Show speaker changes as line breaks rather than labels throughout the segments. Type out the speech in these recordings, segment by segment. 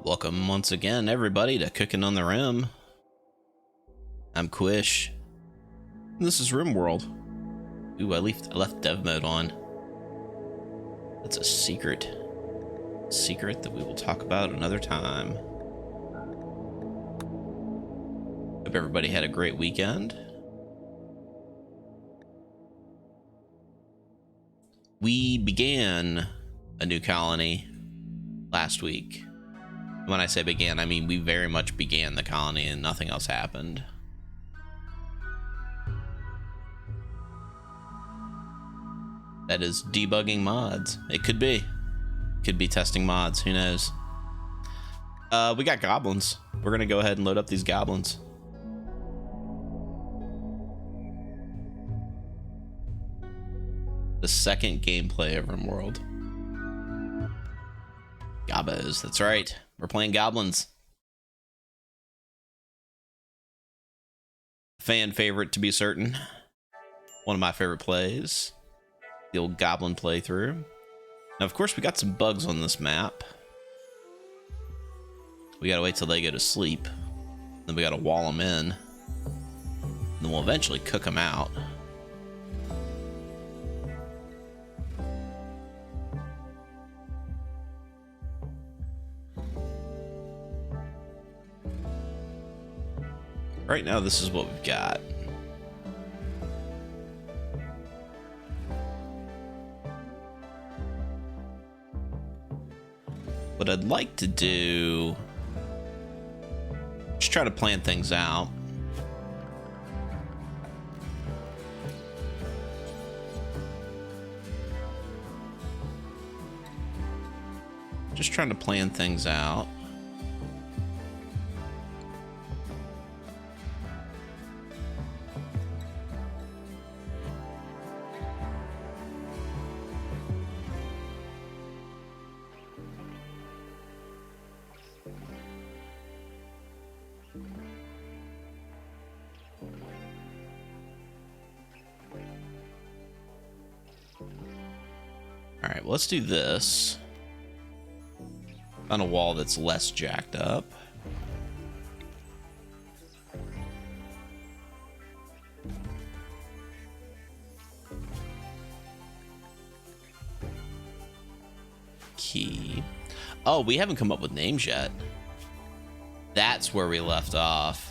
Welcome once again, everybody, to Cookin on the Rim. I'm Quish. This is Rimworld. Ooh, I left dev mode on. That's a secret. Secret that we will talk about another time. Hope everybody had a great weekend. We began a new colony last week. When I say began, I mean we very much began the colony and nothing else happened. That is debugging mods. It could be. Could be testing mods. Who knows? We got goblins. We're going to go ahead and load up these goblins. The second gameplay of Rimworld. Gobos, that's right. We're playing goblins. Fan favorite to be certain. One of my favorite plays. The old goblin playthrough. Now, of course, we got some bugs on this map. We gotta wait till they go to sleep. Then we gotta wall them in. And then we'll eventually cook them out. Right now, this is what we've got. What I'd like to do, just try to plan things out. Just trying to plan things out. Alright, well, let's do this on a wall that's less jacked up. Key. Oh, we haven't come up with names yet. That's where we left off.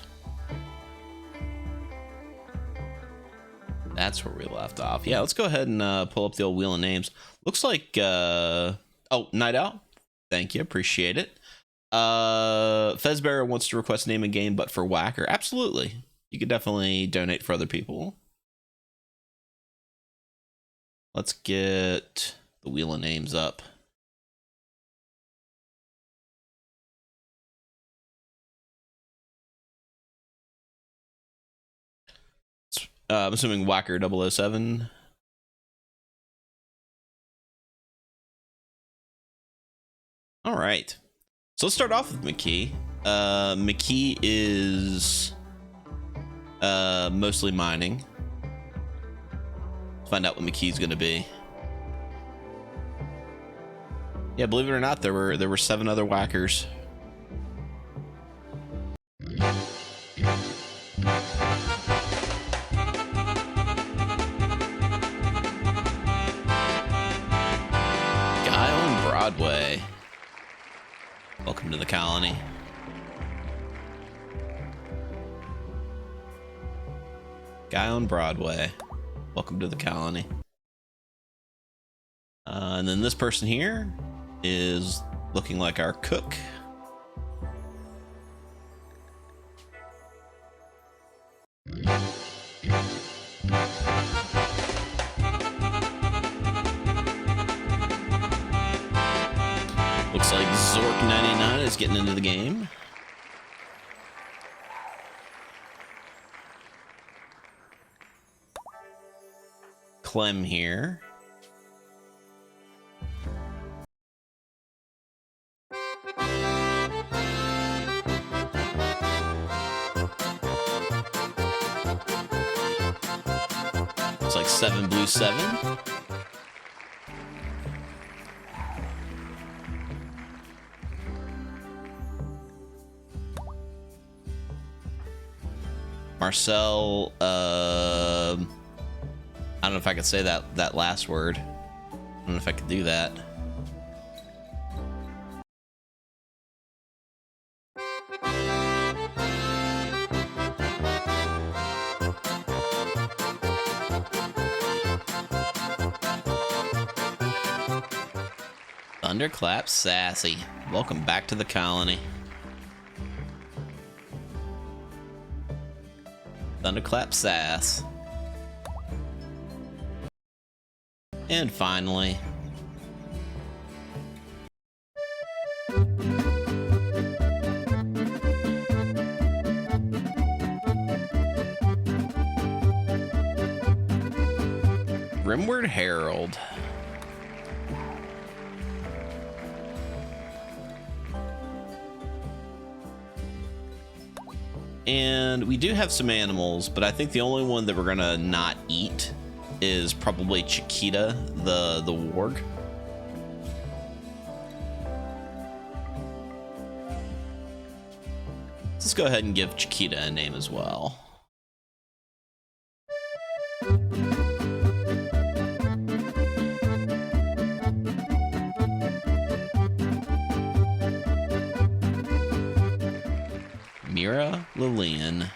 That's where we left off. Yeah, let's go ahead and pull up the old wheel of names. Looks like, oh, Night Owl. Thank you, appreciate it. Fezbearer wants to request name and game, but for Whacker. Absolutely. You could definitely donate for other people. Let's get the wheel of names up. I'm assuming Whacker 007. All right. So let's start off with McKee. McKee is mostly mining. Let's find out what McKee's going to be. Yeah, believe it or not, there were 7 other Whackers. Broadway. Welcome to the colony. Guy on Broadway. Welcome to the colony. And then this person here is looking like our cook. Looks like Zork99 is getting into the game. Clem here. Looks like 7 Blue 7. Marcel, I don't know if I could say that last word. I don't know if I could do that. Thunderclap Sassy. Welcome back to the colony. Thunderclap Sass. And finally, Rimworld Herald. And we do have some animals, but I think the only one that we're gonna not eat is probably Chiquita, the warg. Let's go ahead and give Chiquita a name as well. Mira Lillian.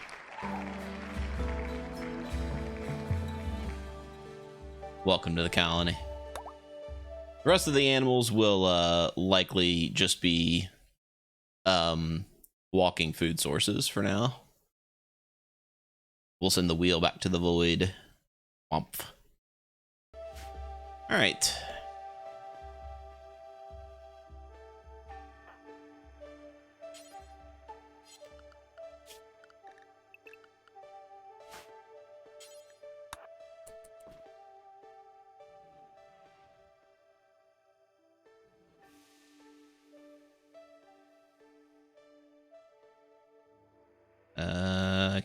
Welcome to the colony. The rest of the animals will likely just be walking food sources for now. We'll send the wheel back to the void. Womp. All right.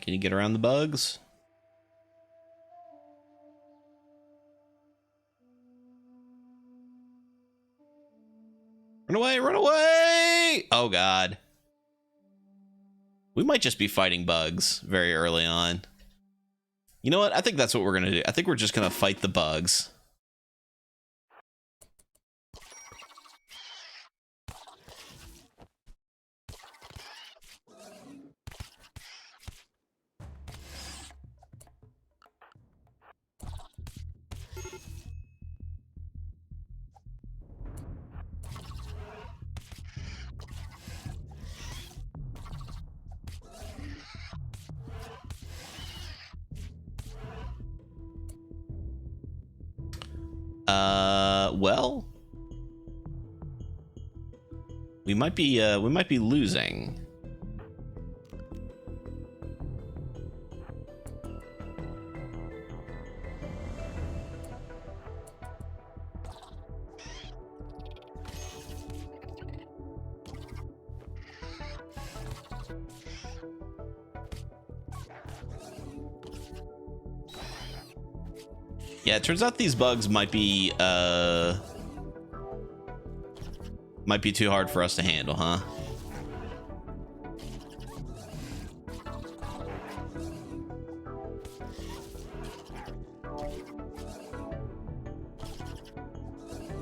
Can you get around the bugs? Run away, run away! Oh god. We might just be fighting bugs very early on. You know what? I think that's what we're gonna do. I think we're just gonna fight the bugs. Well, we might be losing. Yeah, it turns out these bugs might be too hard for us to handle, huh?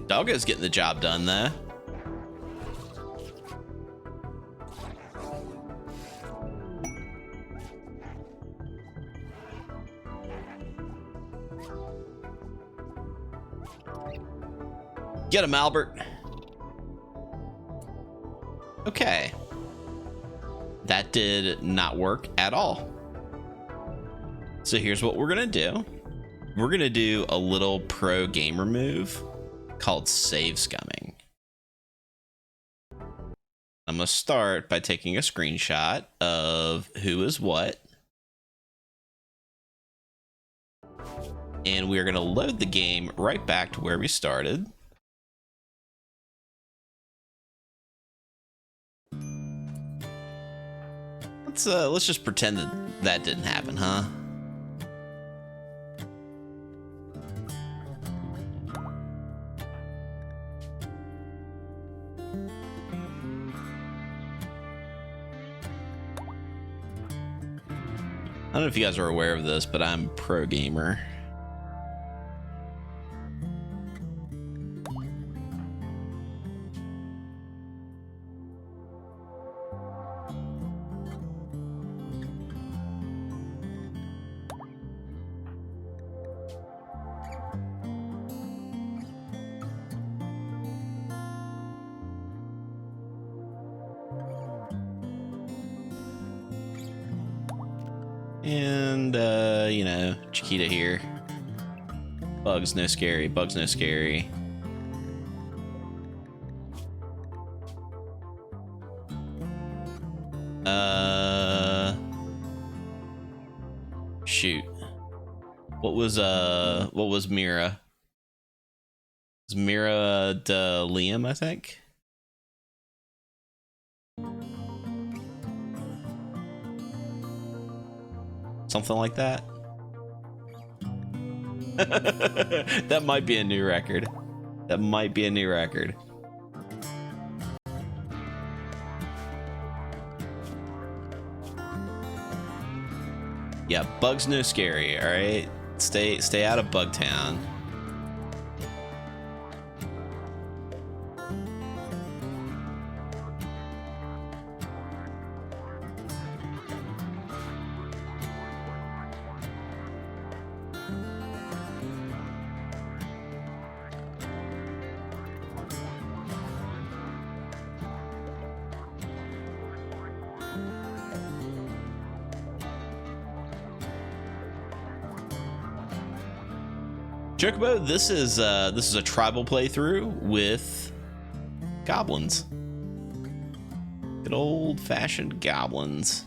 Doggo's getting the job done there. Get him, Albert. Okay. That did not work at all. So here's what we're gonna do. We're gonna do a little pro gamer move called save scumming. I'm gonna start by taking a screenshot of who is what. And we're gonna load the game right back to where we started. Let's just pretend that didn't happen, huh? I don't know if you guys are aware of this, but I'm pro gamer. And, you know, Chiquita here. Bugs, no scary. Bugs, no scary. Shoot. What was Mira? It was Mira de Liam, I think? Something like that. That might be a new record. That might be a new record. Yeah, bugs no scary, alright? Stay out of Bugtown. Chocobo, this is a tribal playthrough with goblins. Good old-fashioned goblins.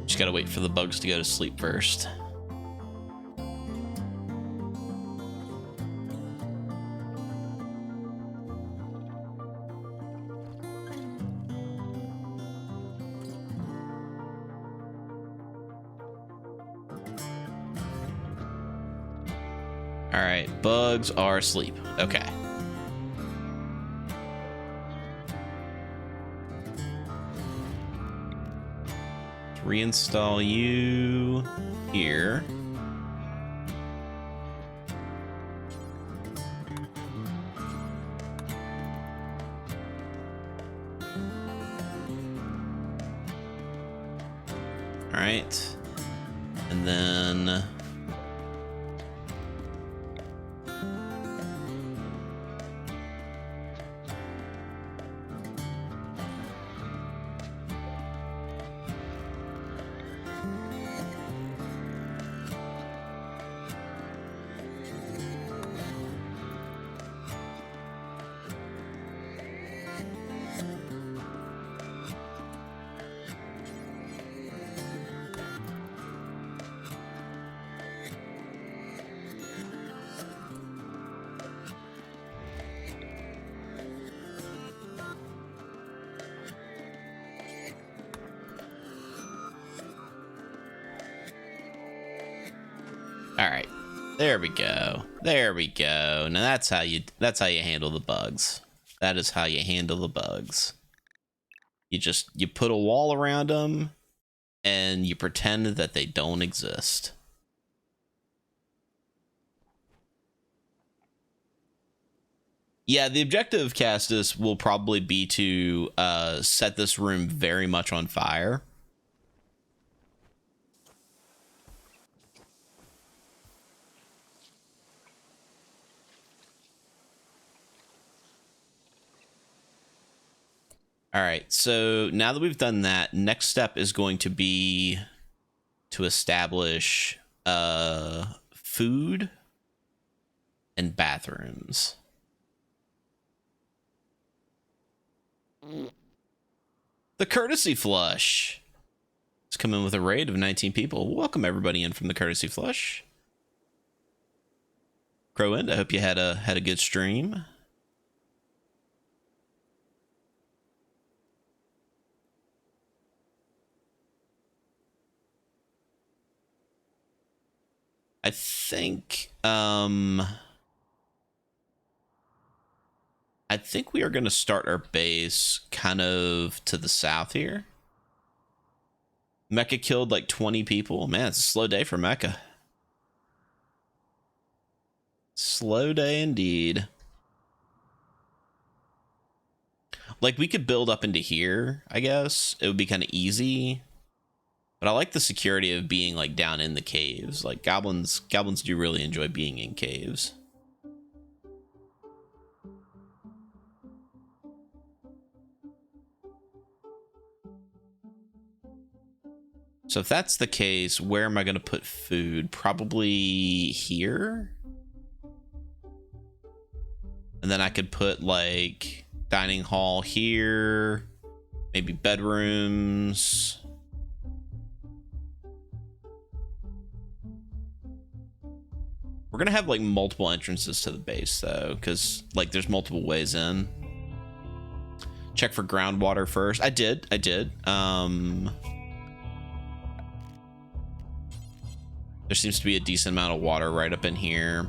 Just gotta wait for the bugs to go to sleep first. All right, bugs are asleep. Okay. Reinstall you here. All right. And then all right, there we go. There we go. Now that's how you handle the bugs. That is how you handle the bugs. You put a wall around them and you pretend that they don't exist. Yeah, the objective, Castus, will probably be to set this room very much on fire. All right, so now that we've done that, next step is going to be to establish food and bathrooms. The Courtesy Flush. It's come in with a raid of 19 people. Welcome everybody in from the Courtesy Flush. Crowend, I hope you had a good stream. I think we are going to start our base kind of to the south here. Mecca killed like 20 people. Man, it's a slow day for Mecca. Slow day indeed. Like, we could build up into here, I guess. It would be kind of easy. But I like the security of being, like, down in the caves. Like, goblins do really enjoy being in caves. So if that's the case, where am I going to put food? Probably here? And then I could put, like, dining hall here. Maybe bedrooms. We're going to have, like, multiple entrances to the base, though, because, like, there's multiple ways in. Check for groundwater first. I did. There seems to be a decent amount of water right up in here.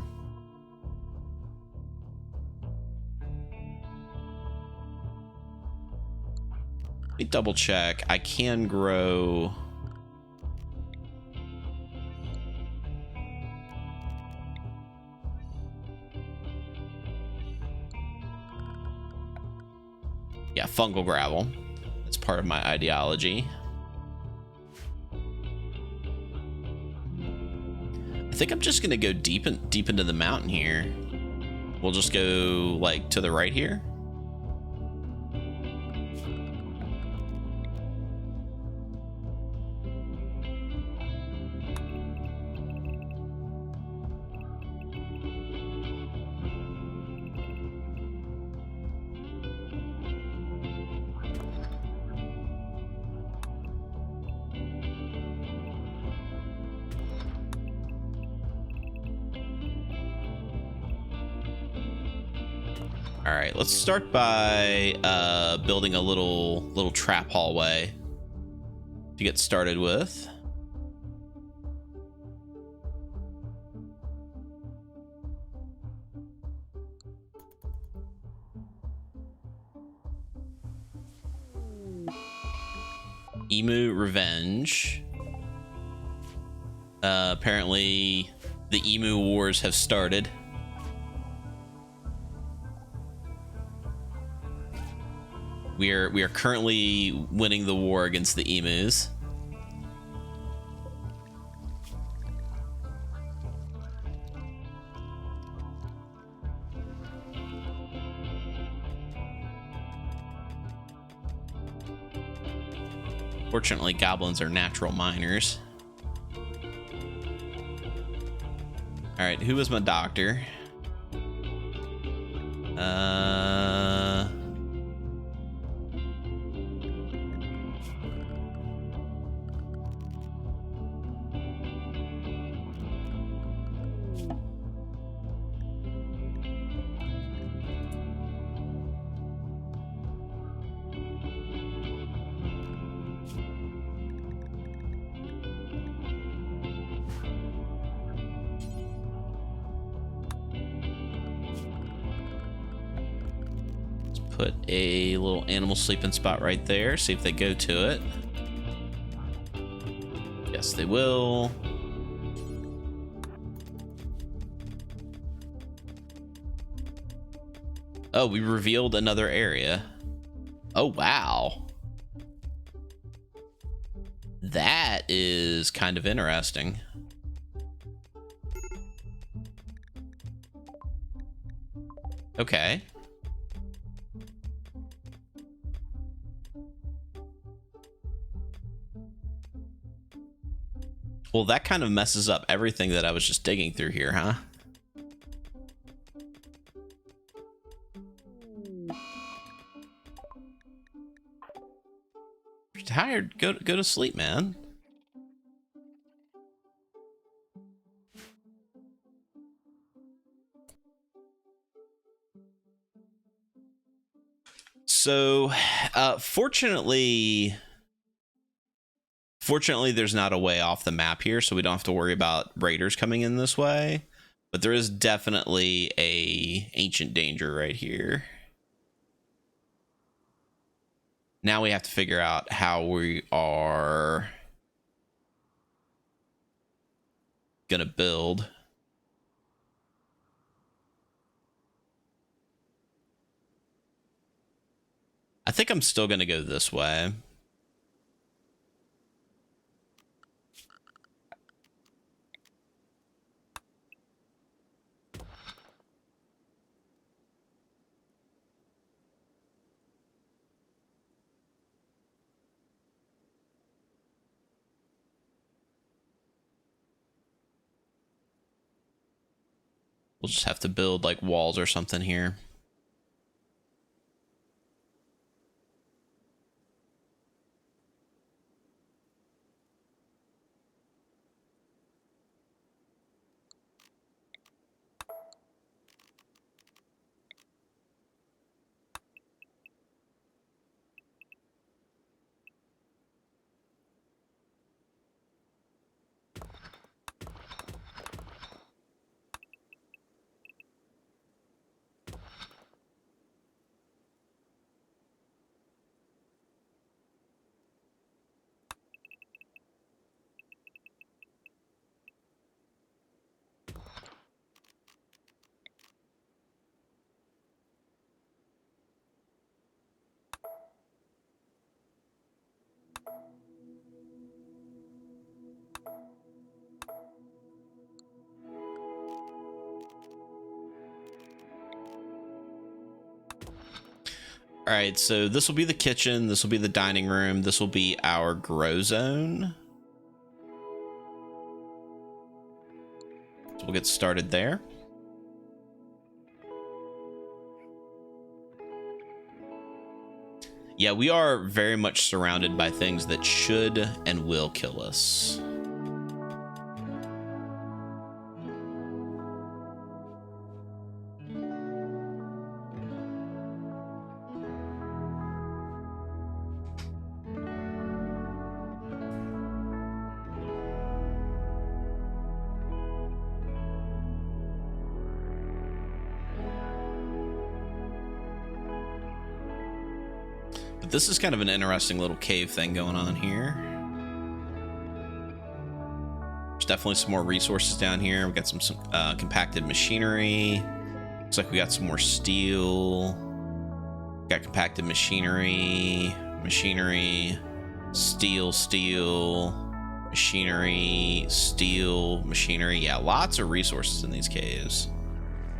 Let me double check. I can grow... Yeah, fungal gravel. That's part of my ideology. I think I'm just gonna go deep into the mountain here. We'll just go like to the right here. All right, let's start by building a little trap hallway to get started with. Emu Revenge. Apparently, the Emu Wars have started. We are currently winning the war against the emus. Fortunately, goblins are natural miners. All right, who was my doctor? Put a little animal sleeping spot right there. See if they go to it. Yes, they will. Oh, we revealed another area. Oh, wow. That is kind of interesting. Okay. Well, that kind of messes up everything that I was just digging through here, huh? tired. Go to sleep, man. So, fortunately, there's not a way off the map here, so we don't have to worry about raiders coming in this way. But there is definitely a ancient danger right here. Now we have to figure out how we are gonna build. I think I'm still gonna go this way. We'll just have to build like walls or something here. All right, so this will be the kitchen. This will be the dining room. This will be our grow zone. So we'll get started there. Yeah, we are very much surrounded by things that should and will kill us. But this is kind of an interesting little cave thing going on here. There's definitely some more resources down here. We got some compacted machinery. Looks like we got some more steel. Got compacted machinery, steel, machinery, steel, machinery. Yeah, lots of resources in these caves.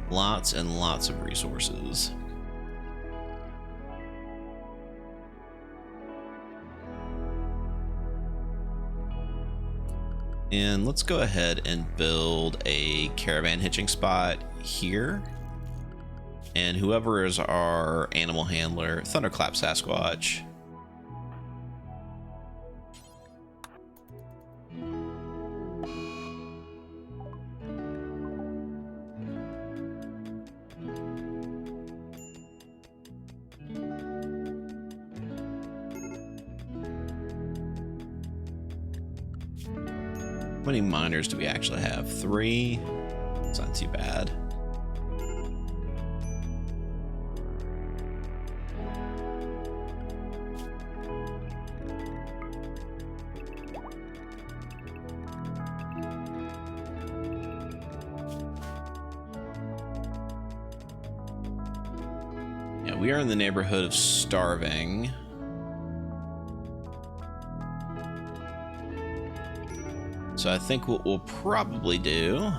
Lots and lots of resources. And let's go ahead and build a caravan hitching spot here. And whoever is our animal handler, Thunderclap Sasquatch. How many miners do we actually have? 3. It's not too bad. Yeah, we are in the neighborhood of starving. So I think what we'll probably do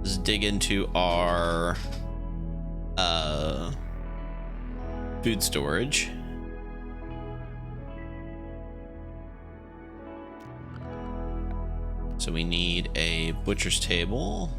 is dig into our food storage. So we need a butcher's table.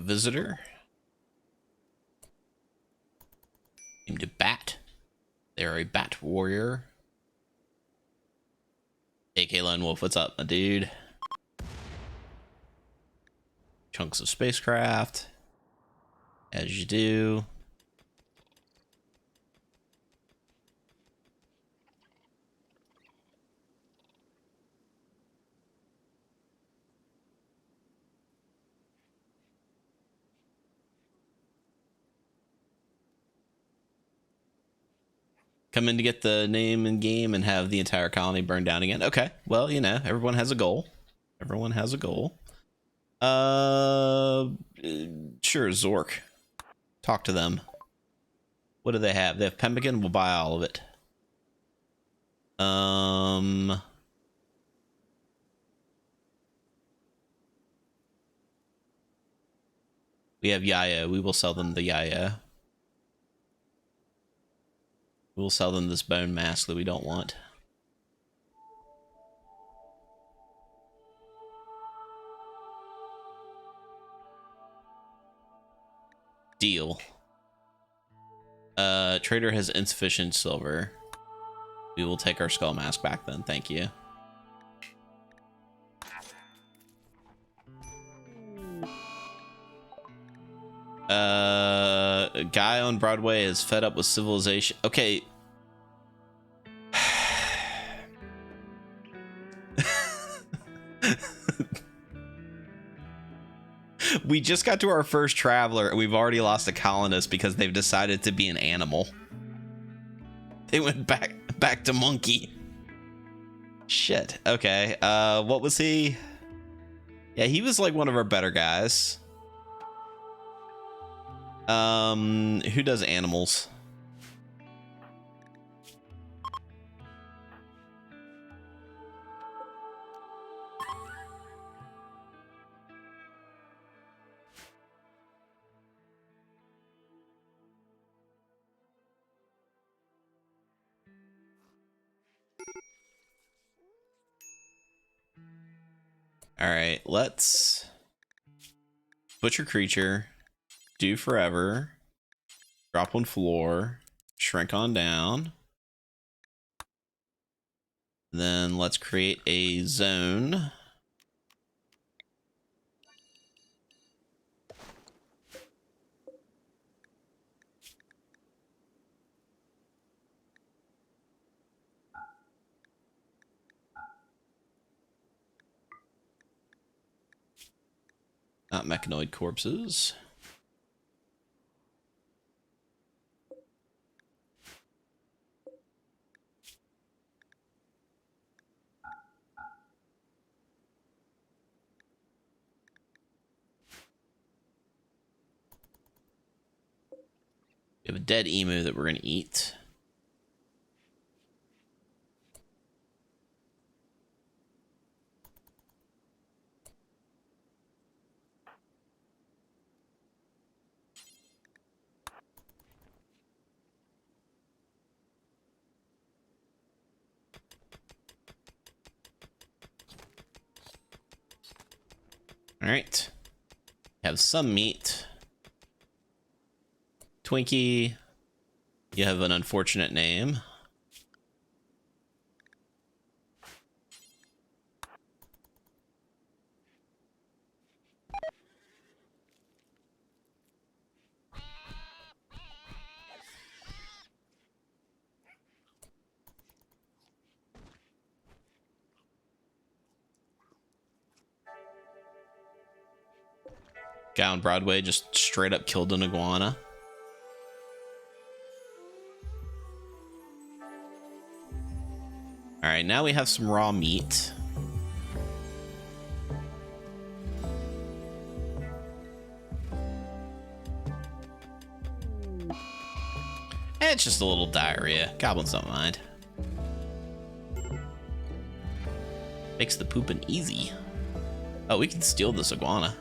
visitor. Named a bat. They are a bat warrior. AK Lone Wolf, what's up, my dude? Chunks of spacecraft. As you do. Come in to get the name and game and have the entire colony burned down again. Okay, well, you know, everyone has a goal. Everyone has a goal. Sure, Zork. Talk to them. What do they have? They have pemmican. We'll buy all of it. We have Yaya. We will sell them the Yaya. We'll sell them this bone mask that we don't want. Deal. Trader has insufficient silver. We will take our skull mask back then. Thank you. A guy on Broadway is fed up with civilization. Okay. We just got to our first traveler and we've already lost a colonist because they've decided to be an animal. They went back to monkey. Shit. Okay. What was he? Yeah, he was like one of our better guys. Who does animals? All right, let's butcher creature, do forever, drop one floor, shrink on down. Then let's create a zone. Not mechanoid corpses. We have a dead emu that we're going to eat. All right. Have some meat. Twinkie, you have an unfortunate name. Guy on Broadway just straight up killed an iguana. All right, now we have some raw meat. It's just a little diarrhea. Goblins don't mind. Makes the pooping easy. Oh, we can steal this iguana.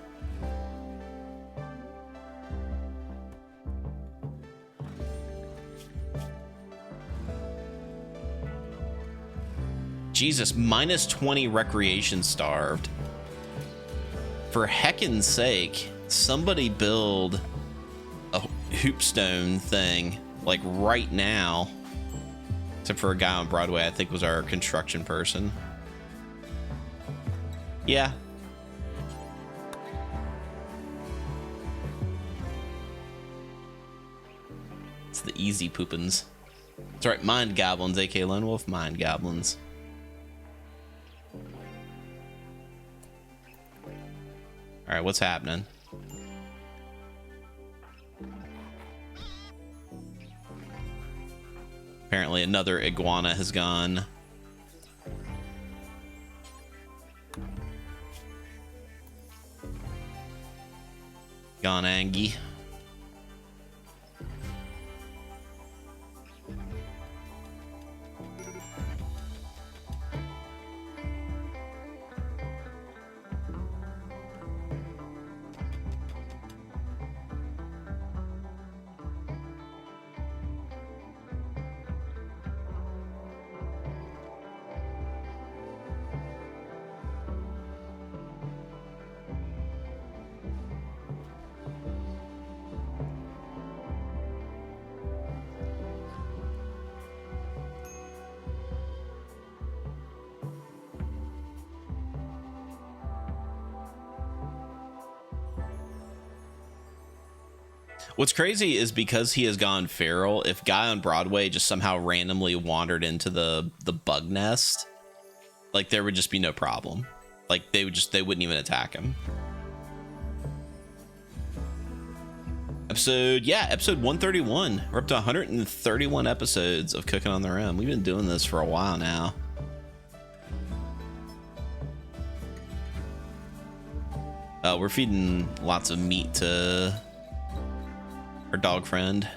Jesus, minus 20 recreation starved. For heckin's sake. somebody build a hoopstone thing like right now, except for a guy on Broadway, I think was our construction person. Yeah. It's the easy poopins. That's right, mind goblins, aka Lone Wolf, mind goblins. Alright, what's happening? Apparently another iguana has gone. Gone Angie. What's crazy is because he has gone feral, if Guy on Broadway just somehow randomly wandered into the bug nest, like there would just be no problem. Like they wouldn't even attack him. Episode 131. We're up to 131 episodes of Cooking on the Rim. We've been doing this for a while now. We're feeding lots of meat to our dog friend.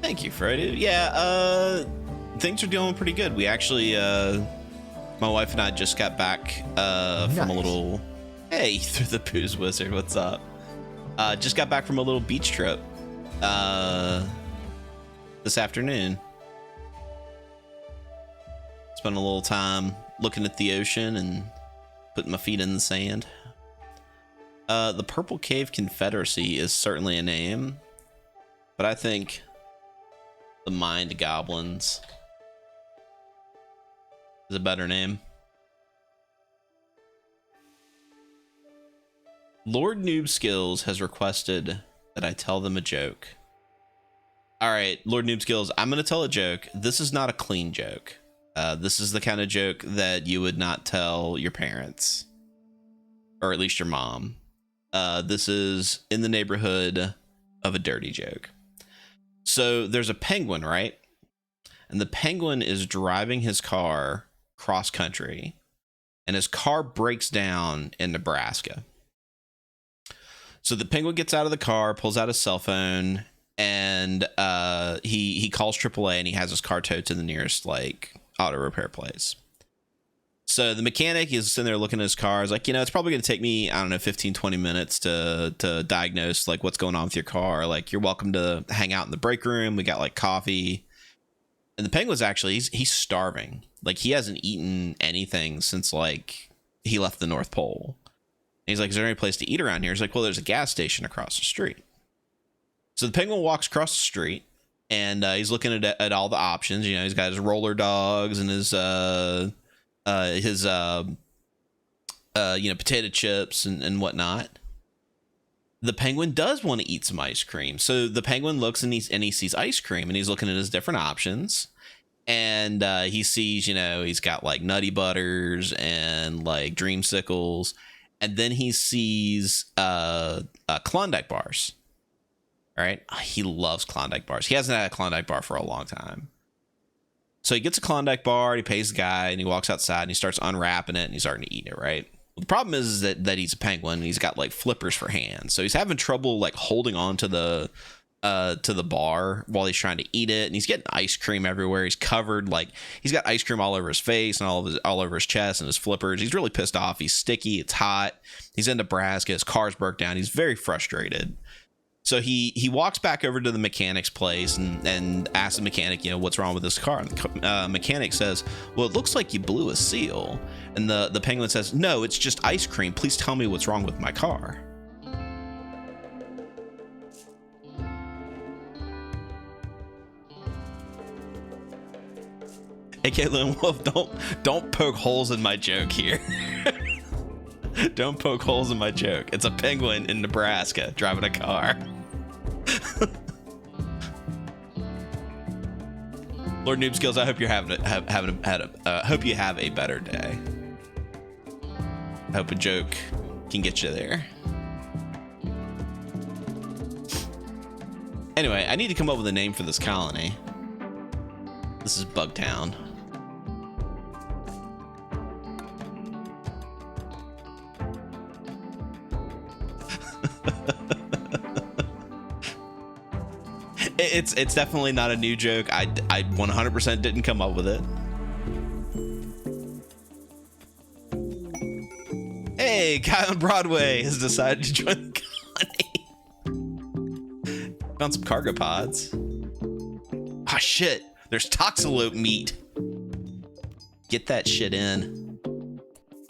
Thank you, Freddie. Yeah, things are doing pretty good. We actually, my wife and I just got back from a little, hey, through the booze wizard, what's up? Just got back from a little beach trip this afternoon. Spent a little time looking at the ocean and putting my feet in the sand. The Purple Cave Confederacy is certainly a name, but I think the Mind Goblins is a better name. Lord Noob Skills has requested that I tell them a joke. All right, Lord Noob Skills, I'm going to tell a joke. This is not a clean joke. This is the kind of joke that you would not tell your parents, or at least your mom. This is in the neighborhood of a dirty joke. So there's a penguin, right? And the penguin is driving his car cross country, and his car breaks down in Nebraska. So the penguin gets out of the car, pulls out his cell phone, and he calls AAA, and he has his car towed to the nearest like auto repair place. So the mechanic is sitting there looking at his car. He's like, it's probably going to take me, I don't know, 15, 20 minutes to diagnose like what's going on with your car. Like, you're welcome to hang out in the break room. We got like coffee. And the penguin's actually, he's starving. Like, he hasn't eaten anything since like he left the North Pole. And he's like, is there any place to eat around here? He's like, well, there's a gas station across the street. So the penguin walks across the street, and he's looking at all the options. He's got his roller dogs and his potato chips and whatnot. The penguin does want to eat some ice cream. So the penguin looks and he sees ice cream, and he's looking at his different options. And he sees, he's got like Nutty Butters and like Dreamsicles. And then he sees Klondike bars. All right. He loves Klondike bars. He hasn't had a Klondike bar for a long time. So he gets a Klondike bar, he pays the guy, and he walks outside and he starts unwrapping it and he's starting to eat it, right? Well, the problem is that he's a penguin and he's got like flippers for hands. So he's having trouble like holding on to the to the bar while he's trying to eat it, and he's getting ice cream everywhere. He's covered, like, he's got ice cream all over his face and all over his chest and his flippers. He's really pissed off. He's sticky. It's hot. He's in Nebraska. His car's broke down. He's very frustrated. So he walks back over to the mechanic's place and asks the mechanic, what's wrong with this car? And the mechanic says, well, it looks like you blew a seal. And the penguin says, no, it's just ice cream. Please tell me what's wrong with my car. AK Lone Wolf, don't poke holes in my joke here. Don't poke holes in my joke. It's a penguin in Nebraska driving a car. Lord Noob Skills, I hope you're hope you have a better day. I hope a joke can get you there. Anyway, I need to come up with a name for this colony. This is Bugtown. It's definitely not a new joke. I 100% didn't come up with it. Hey, guy on Broadway has decided to join the colony. Found some cargo pods. Oh shit, there's toxalope meat. Get that shit in.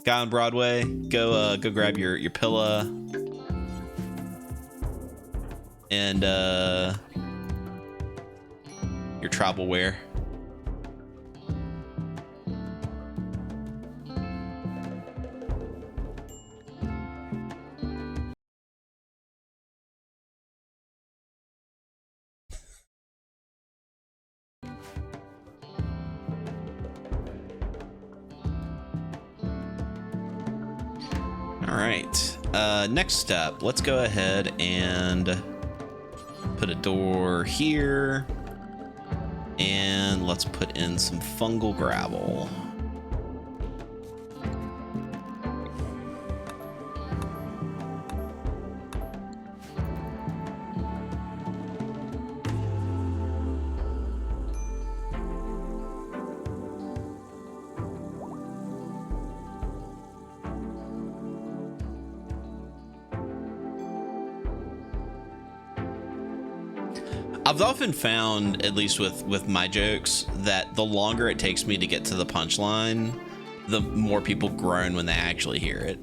Guy on Broadway, go grab your pillow and your travel wear. All right, next step, let's go ahead and put a door here. And let's put in some fungal gravel. I've often found, at least with my jokes, that the longer it takes me to get to the punchline, the more people groan when they actually hear it.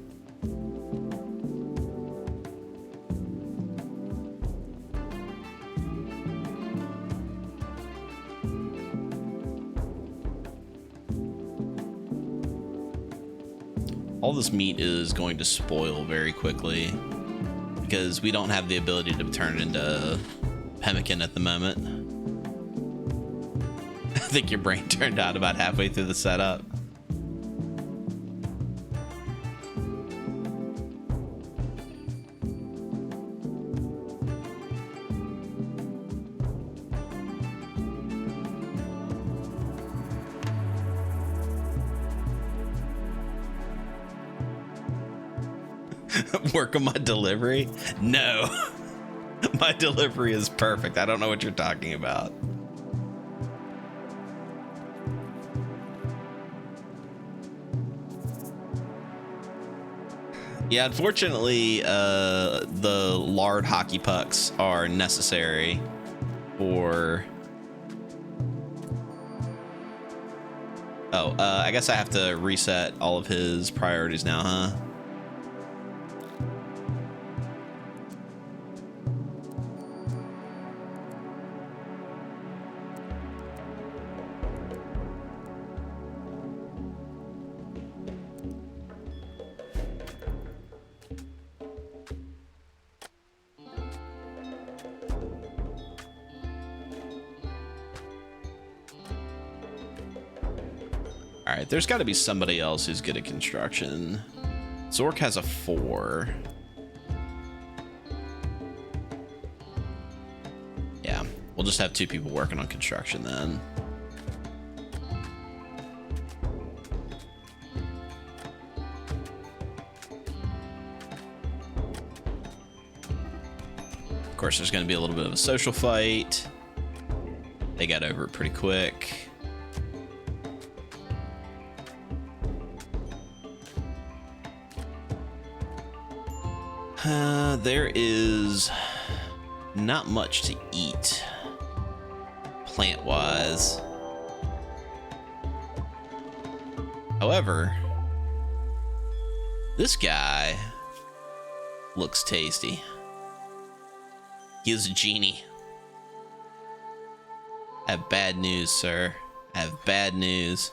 All this meat is going to spoil very quickly because we don't have the ability to turn it into pemmican at the moment. I think your brain turned out about halfway through the setup. Work on my delivery? No. My delivery is perfect. I don't know what you're talking about. Yeah, unfortunately, the lard hockey pucks are necessary for... Oh, I guess I have to reset all of his priorities now, huh? All right, there's got to be somebody else who's good at construction. Zork has a 4. Yeah, we'll just have 2 people working on construction then. course, there's going to be a little bit of a social fight. They got over it pretty quick. There is not much to eat, plant-wise. However, this guy looks tasty. He is a genie. I have bad news, sir. I have bad news.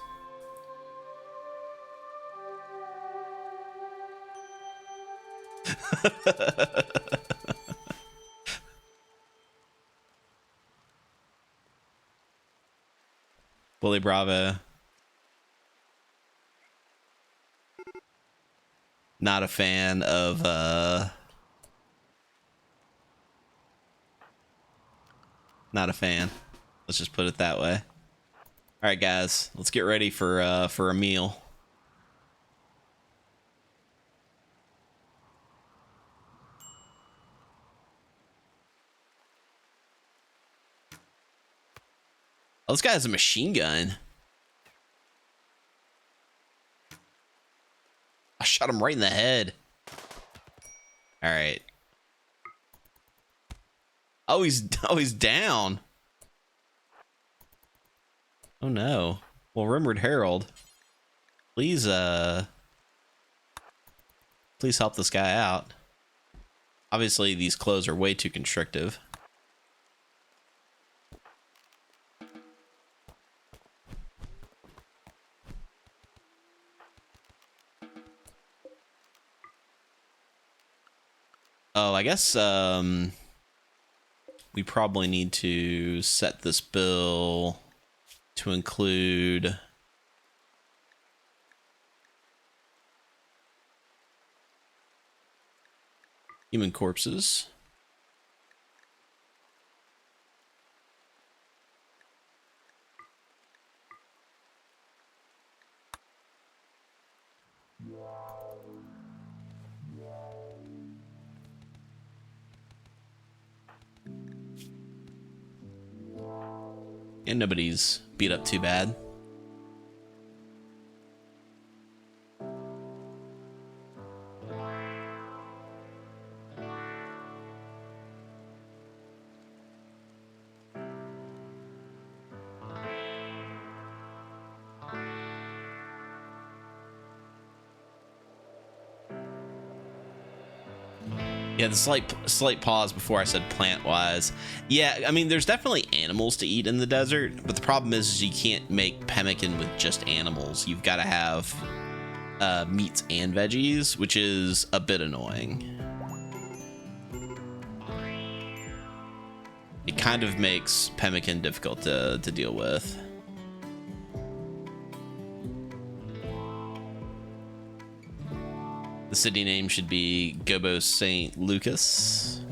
Bully Bravo. Not a fan of not a fan. Let's just put it that way. All right, guys, let's get ready for a meal. Oh, this guy has a machine gun. I shot him right in the head. All right. Oh, he's down. Oh no. Well, Rimworld Herald, please help this guy out. Obviously, these clothes are way too constrictive. Oh, I guess we probably need to set this bill to include human corpses. And nobody's beat up too bad. Yeah, the slight pause before I said plant-wise. Yeah, I mean, there's definitely animals to eat in the desert, but the problem is you can't make pemmican with just animals. You've got to have meats and veggies, which is a bit annoying. It kind of makes pemmican difficult to deal with. The city name should be Gobo St. Lucas.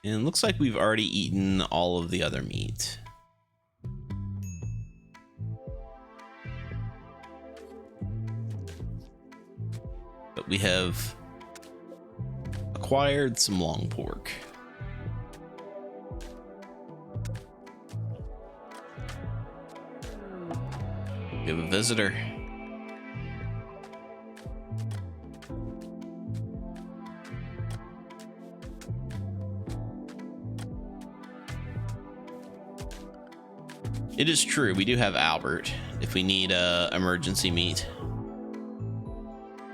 And it looks like we've already eaten all of the other meat. But we have acquired some long pork. We have a visitor. It is true, we do have Albert if we need emergency meat.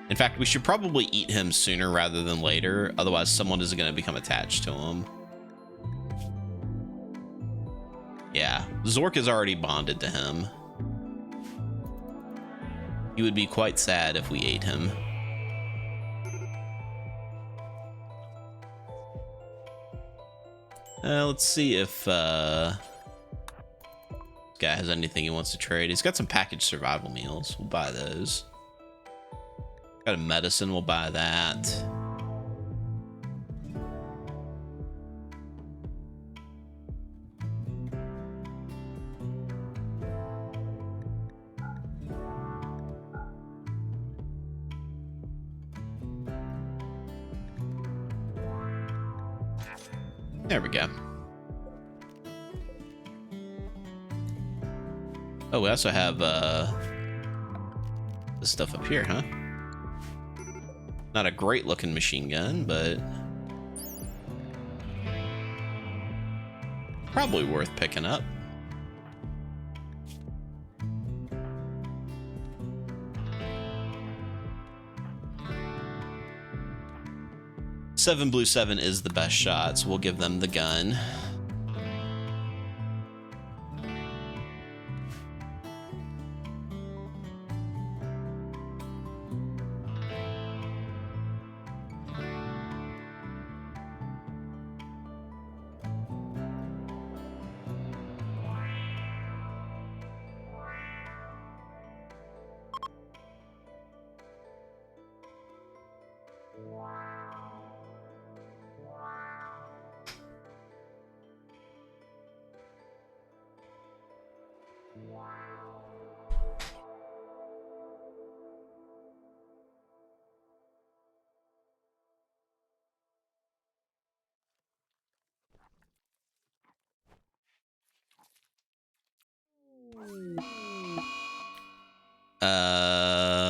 In fact, we should probably eat him sooner rather than later, otherwise someone is going to become attached to him. Yeah, Zork is already bonded to him. He would be quite sad if we ate him. Let's see if this guy has anything he wants to trade. He's got some packaged survival meals. We'll buy those. Got a medicine, we'll buy that. There we go. Oh, we also have this stuff up here, huh? Not a great looking machine gun, but probably worth picking up. Seven Blue 7 is the best shot, so we'll give them the gun.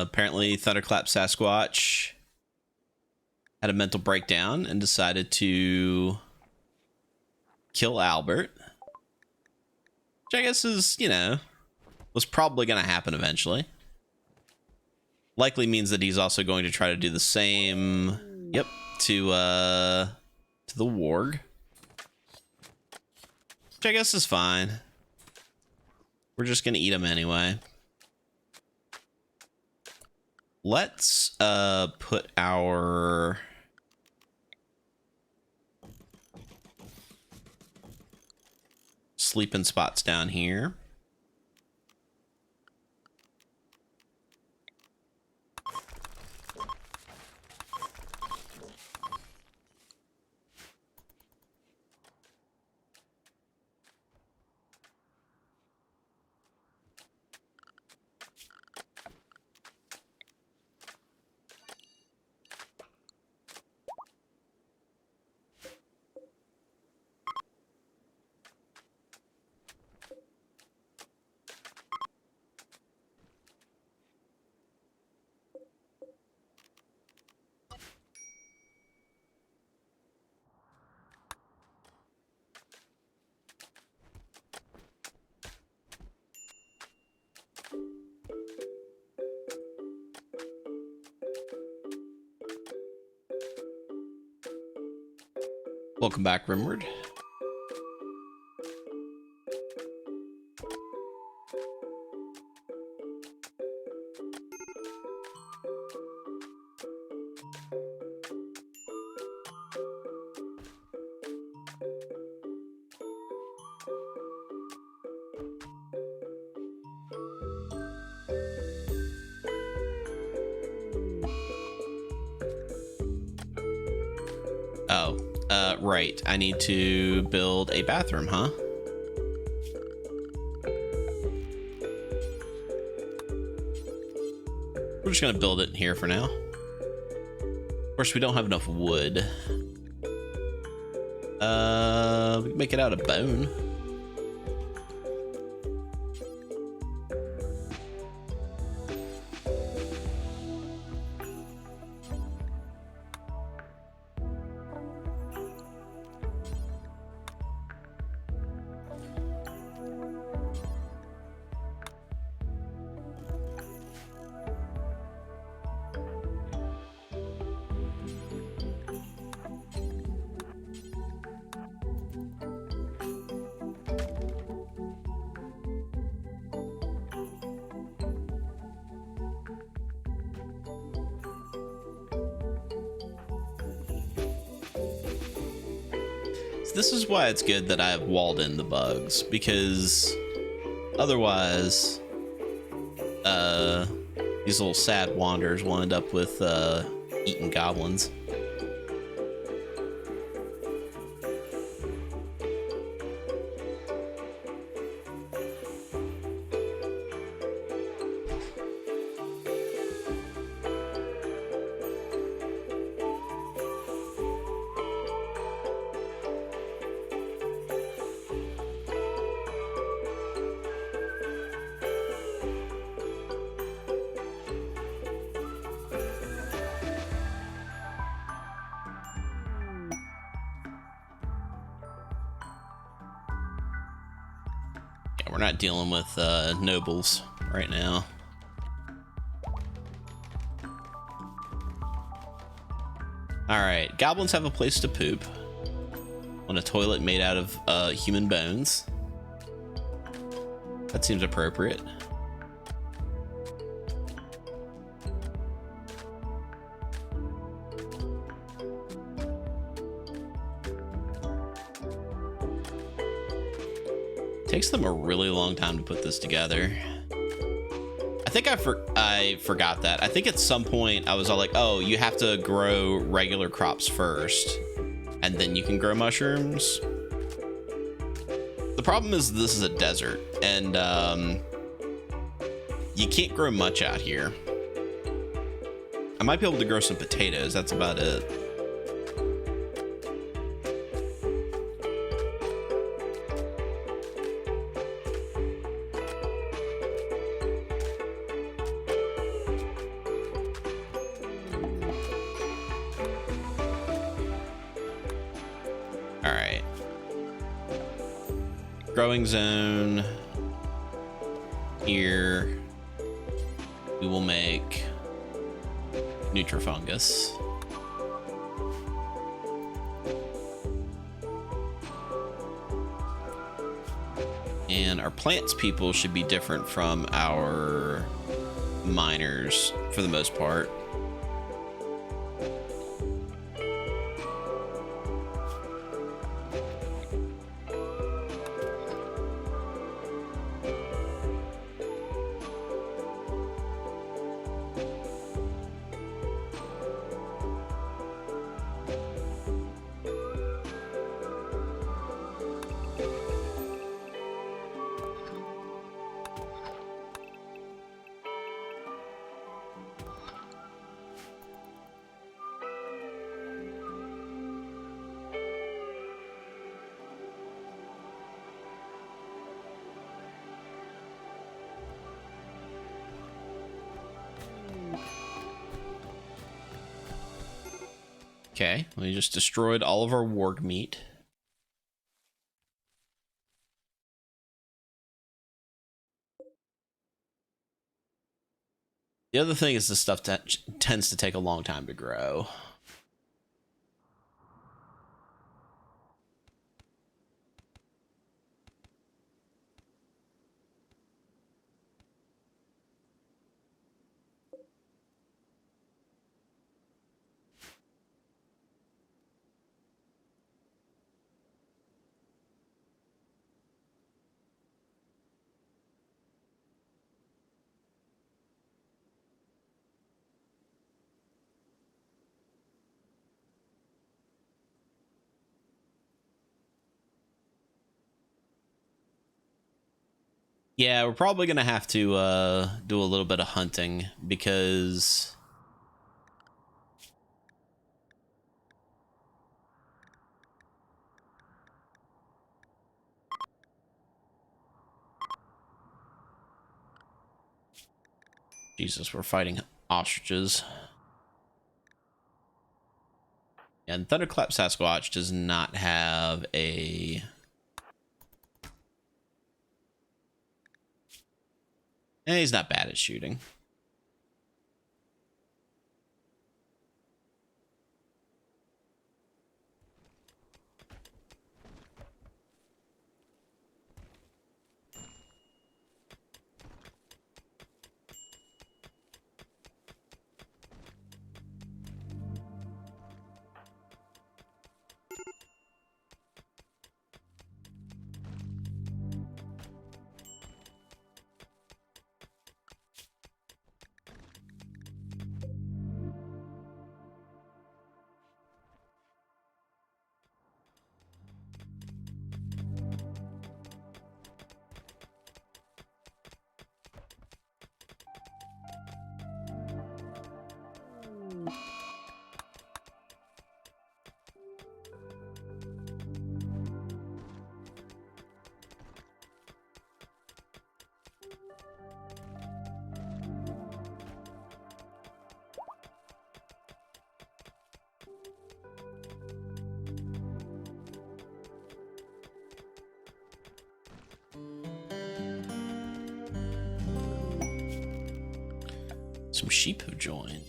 Apparently Thunderclap Sasquatch had a mental breakdown and decided to kill Albert. Which I guess is, you know, was probably going to happen eventually. Likely means that he's also going to try to do the same, yep, to the warg. Which I guess is fine. We're just going to eat him anyway. Let's put our sleeping spots down here. Welcome back, Rimworld. Oh, right. I need to build a bathroom, huh? We're just gonna build it here for now. Of course, we don't have enough wood. We can make it out of bone. This is why it's good that I've walled in the bugs, because otherwise these little sad wanderers will end up with eating goblins. We're not dealing with nobles right now. Alright, goblins have a place to poop on a toilet made out of human bones. That seems appropriate. Takes them a really long time to put this together. I think I forgot that. I think at some point I was all like, oh, you have to grow regular crops first, and then you can grow mushrooms. The problem is this is a desert, and you can't grow much out here. I might be able to grow some potatoes. That's about it. Growing zone here. We will make Nutrifungus. And our plants people should be different from our miners for the most part. Okay, we just destroyed all of our warg meat. The other thing is the stuff that tends to take a long time to grow. Yeah, we're probably gonna have to do a little bit of hunting because Jesus, we're fighting ostriches. And Thunderclap Sasquatch does not have a... he's not bad at shooting. Some sheep have joined.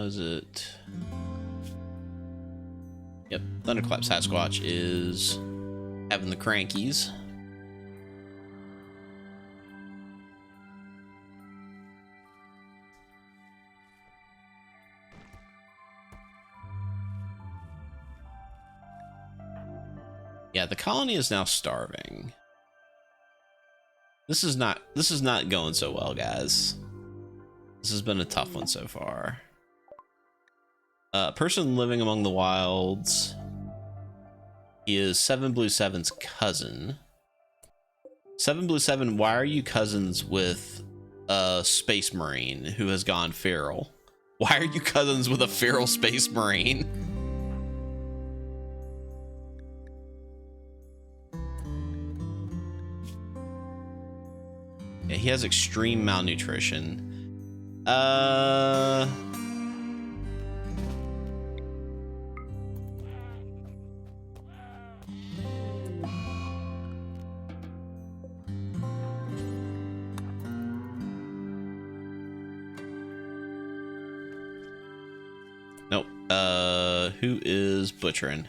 Is it? Yep, Thunderclap Sasquatch is having the crankies. Yeah, the colony is now starving. This is not going so well, guys. This has been a tough one so far. Person living among the wilds. He is 7 Blue 7's cousin. 7 Blue 7, why are you cousins with a space marine who has gone feral? Why are you cousins with a feral space marine? Yeah, he has extreme malnutrition. Nope. Who is butchering?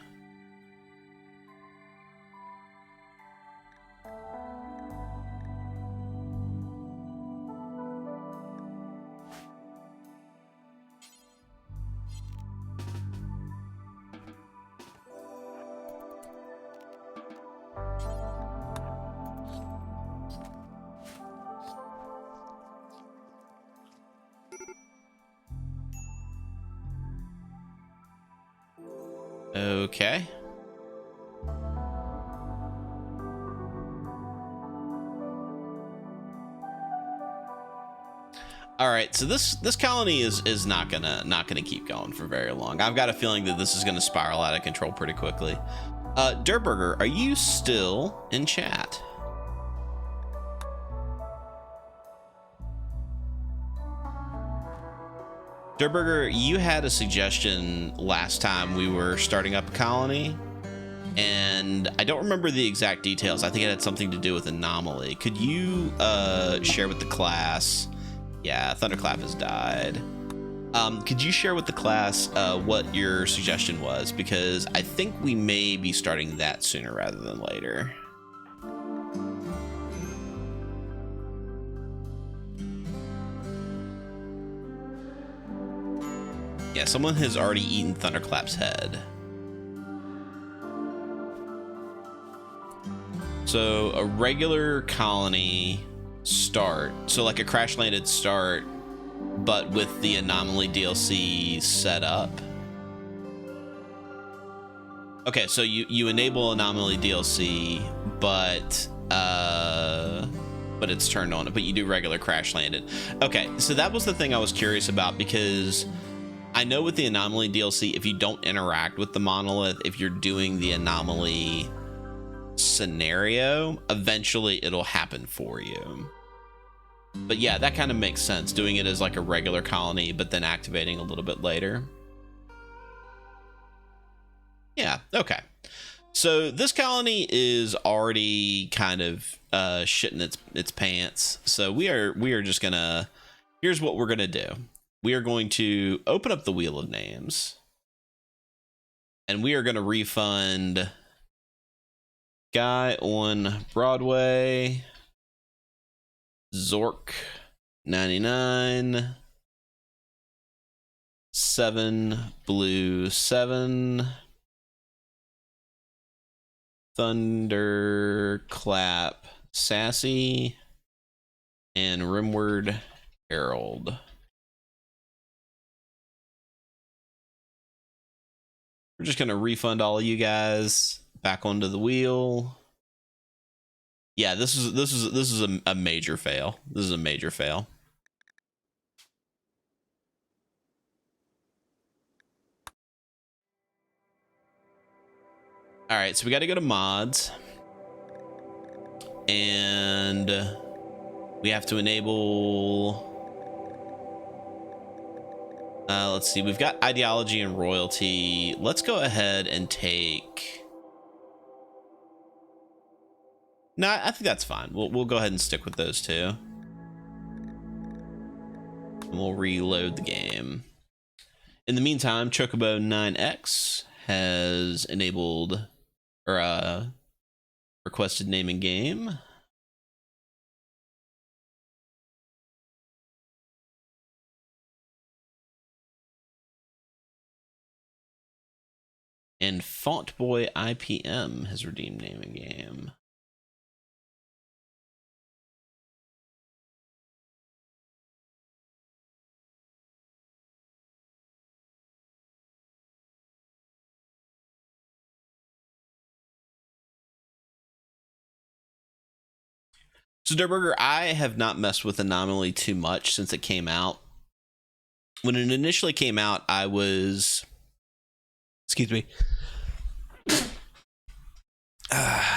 Okay. All right, so this colony is not gonna keep going for very long. I've got a feeling that this is gonna spiral out of control pretty quickly. Durburger, are you still in chat? Durburger, you had a suggestion last time we were starting up a colony, and I don't remember the exact details. I think it had something to do with anomaly. Could you share with the class? Yeah, Thunderclap has died. Could you share with the class what your suggestion was? Because I think we may be starting that sooner rather than later. Yeah, someone has already eaten Thunderclap's head. So a regular colony start, so like a crash landed start, but with the anomaly DLC set up. Okay, so you enable anomaly DLC, but it's turned on, but you do regular crash landed. Okay, so that was the thing I was curious about, because I know with the anomaly DLC, if you don't interact with the monolith, if you're doing the anomaly scenario, eventually it'll happen for you. But yeah, that kind of makes sense, doing it as like a regular colony, but then activating a little bit later. Yeah, okay. So this colony is already kind of shitting its pants. So we are just gonna, here's what we're gonna do. We are going to open up the Wheel of Names, and we are going to refund Guy on Broadway, Zork 99, 7 Blue 7, Thunderclap Sassy, and Rimworld Herald. We're just going to refund all of you guys back onto the wheel. Yeah, this is a major fail. This is a major fail. All right, so we got to go to mods, and we have to enable Let's see. We've got ideology and royalty. Let's go ahead and take. No, I think that's fine. We'll go ahead and stick with those two. And we'll reload the game. In the meantime, Chocobo 9X has enabled or requested name in game. And Fontboy IPM has redeemed name in game. So Durburger, I have not messed with Anomaly too much since it came out. When it initially came out, I was, excuse me.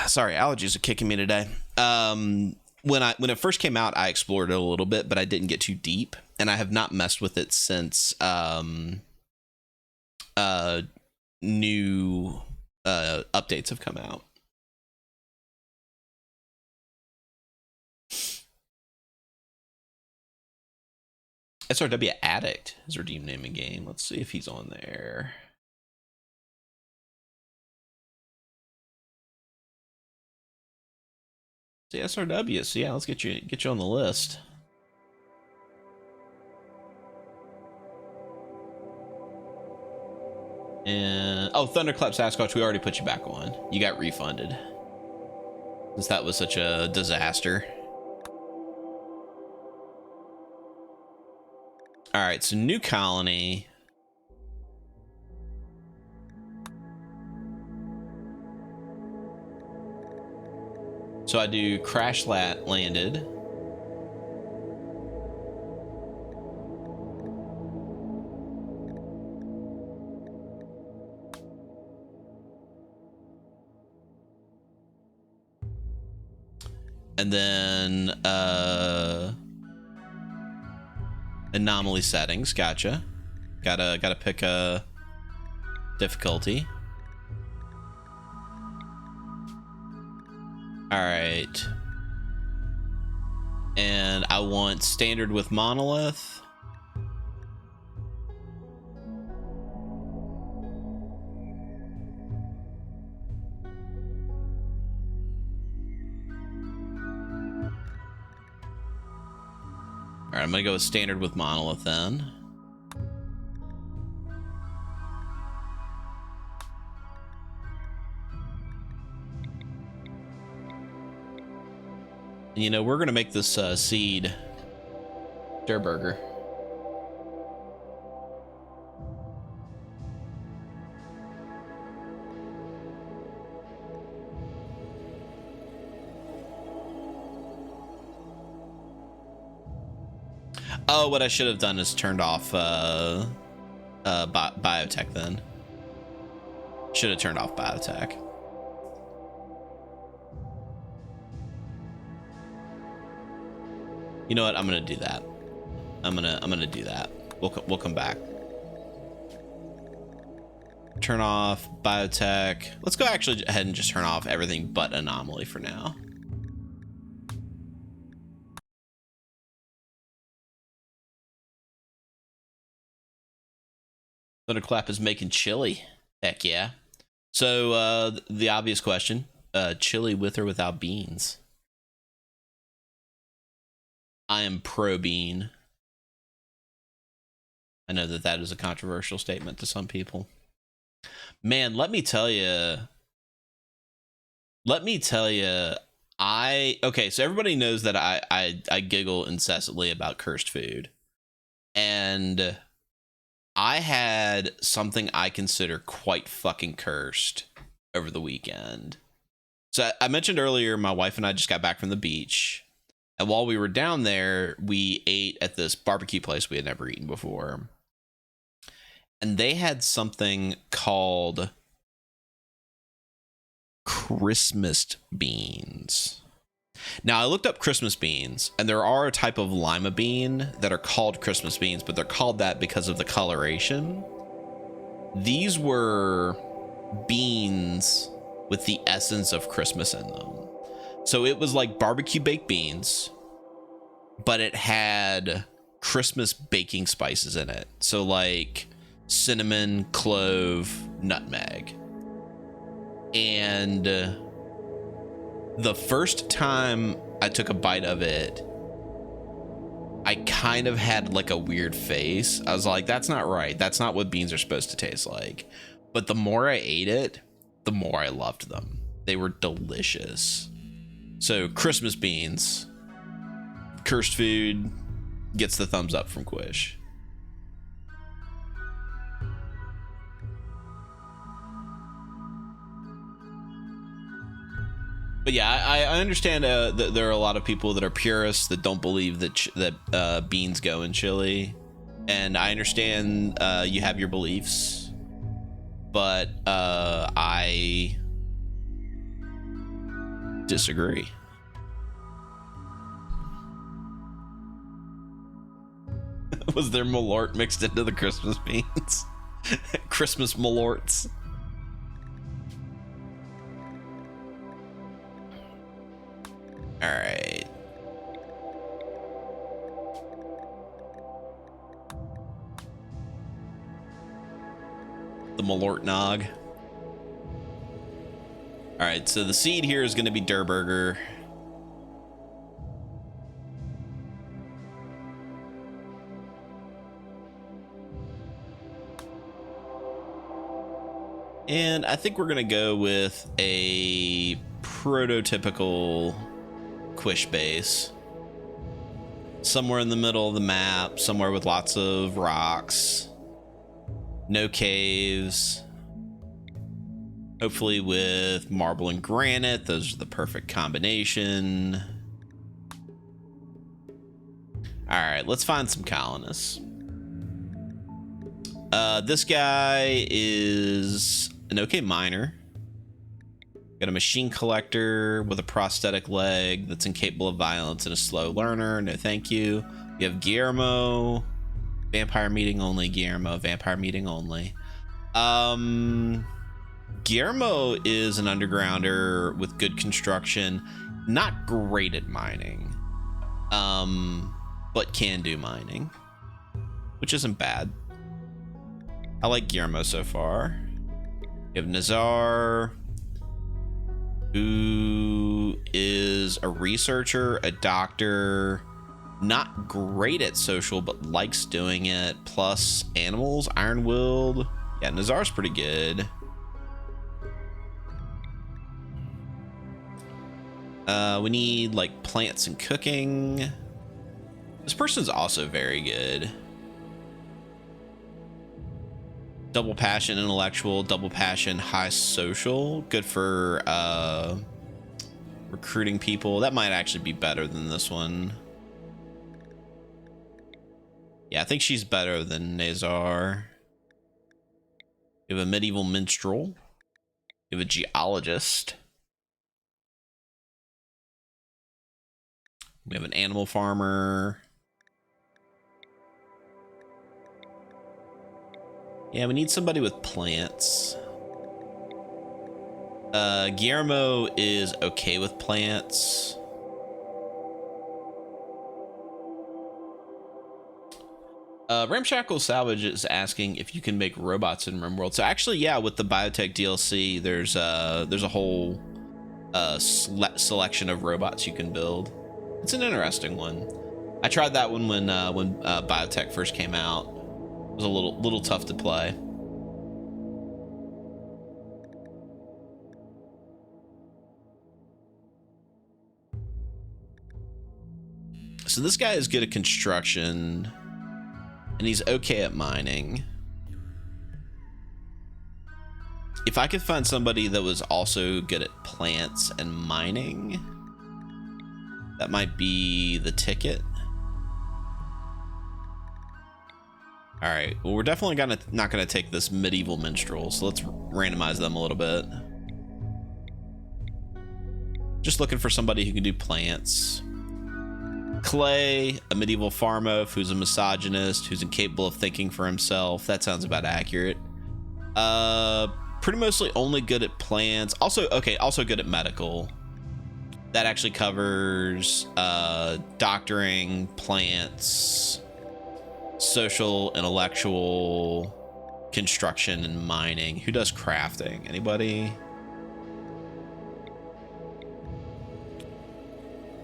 Sorry, allergies are kicking me today. When it first came out, I explored it a little bit, but I didn't get too deep, and I have not messed with it since new updates have come out. SRW Addict is redeemed name in game. Let's see if he's on there. See SRW. So yeah, let's get you on the list. And oh, Thunderclap Sasquatch, we already put you back on. You got refunded since that was such a disaster. All right, so new colony. So I do crash landed. And then anomaly settings, gotcha. Gotta pick a difficulty. All right. And I want standard with monolith. All right, I'm gonna go with standard with monolith then. And, you know, we're gonna make this seed Durburger. Oh, what I should have done is turned off biotech then. Should have turned off biotech. You know what? I'm gonna do that. I'm gonna do that. We'll come back. Turn off biotech. Let's go actually ahead and just turn off everything but anomaly for now. Thunderclap is making chili. Heck yeah. So the obvious question, chili with or without beans? I am pro bean. I know that is a controversial statement to some people. Man, let me tell you, okay, so everybody knows that I giggle incessantly about cursed food. And I had something I consider quite fucking cursed over the weekend. So I mentioned earlier, my wife and I just got back from the beach. And while we were down there, we ate at this barbecue place we had never eaten before. And they had something called Christmas beans. Now I looked up Christmas beans, and there are a type of lima bean that are called Christmas beans, but they're called that because of the coloration. These were beans with the essence of Christmas in them. So it was like barbecue baked beans, but it had Christmas baking spices in it. So like cinnamon, clove, nutmeg. And the first time I took a bite of it, I kind of had like a weird face. I was like, that's not right. That's not what beans are supposed to taste like. But the more I ate it, the more I loved them. They were delicious. So Christmas beans, cursed food, gets the thumbs up from Quish. But yeah, I understand that there are a lot of people that are purists that don't believe that beans go in chili, and I understand you have your beliefs, but I disagree. Was there malort mixed into the Christmas beans? Christmas malorts. All right. The malort nog. All right, so the seed here is going to be Durburger. And I think we're going to go with a prototypical Quish base. Somewhere in the middle of the map, somewhere with lots of rocks. No caves. Hopefully with marble and granite. Those are the perfect combination. Alright, let's find some colonists. This guy is an okay miner. Got a machine collector with a prosthetic leg that's incapable of violence and a slow learner. No thank you. We have Guillermo. Vampire meeting only, Guillermo. Vampire meeting only. Guillermo is an undergrounder with good construction. Not great at mining. But can do mining. Which isn't bad. I like Guillermo so far. We have Nazar, who is a researcher, a doctor, not great at social, but likes doing it, plus animals, iron-willed. Yeah, Nazar's pretty good. We need, like, plants and cooking. This person's also very good. Double passion, intellectual, double passion, high social. Good for recruiting people. That might actually be better than this one. Yeah, I think she's better than Nazar. We have a medieval minstrel. We have a geologist. We have an animal farmer. Yeah, we need somebody with plants. Guillermo is okay with plants. Ramshackle Salvage is asking if you can make robots in Rimworld. So actually, yeah, with the biotech DLC, there's a whole selection of robots you can build. It's an interesting one. I tried that one when biotech first came out. It was a little tough to play. So this guy is good at construction, and he's okay at mining. If I could find somebody that was also good at plants and mining, that might be the ticket. All right, well, we're definitely not gonna take this medieval minstrel, so let's randomize them a little bit. Just looking for somebody who can do plants. Clay, a medieval farm oaf who's a misogynist, who's incapable of thinking for himself. That sounds about accurate. Pretty mostly only good at plants. Also good at medical. That actually covers doctoring, plants, social, intellectual, construction, and mining. Who does crafting? Anybody?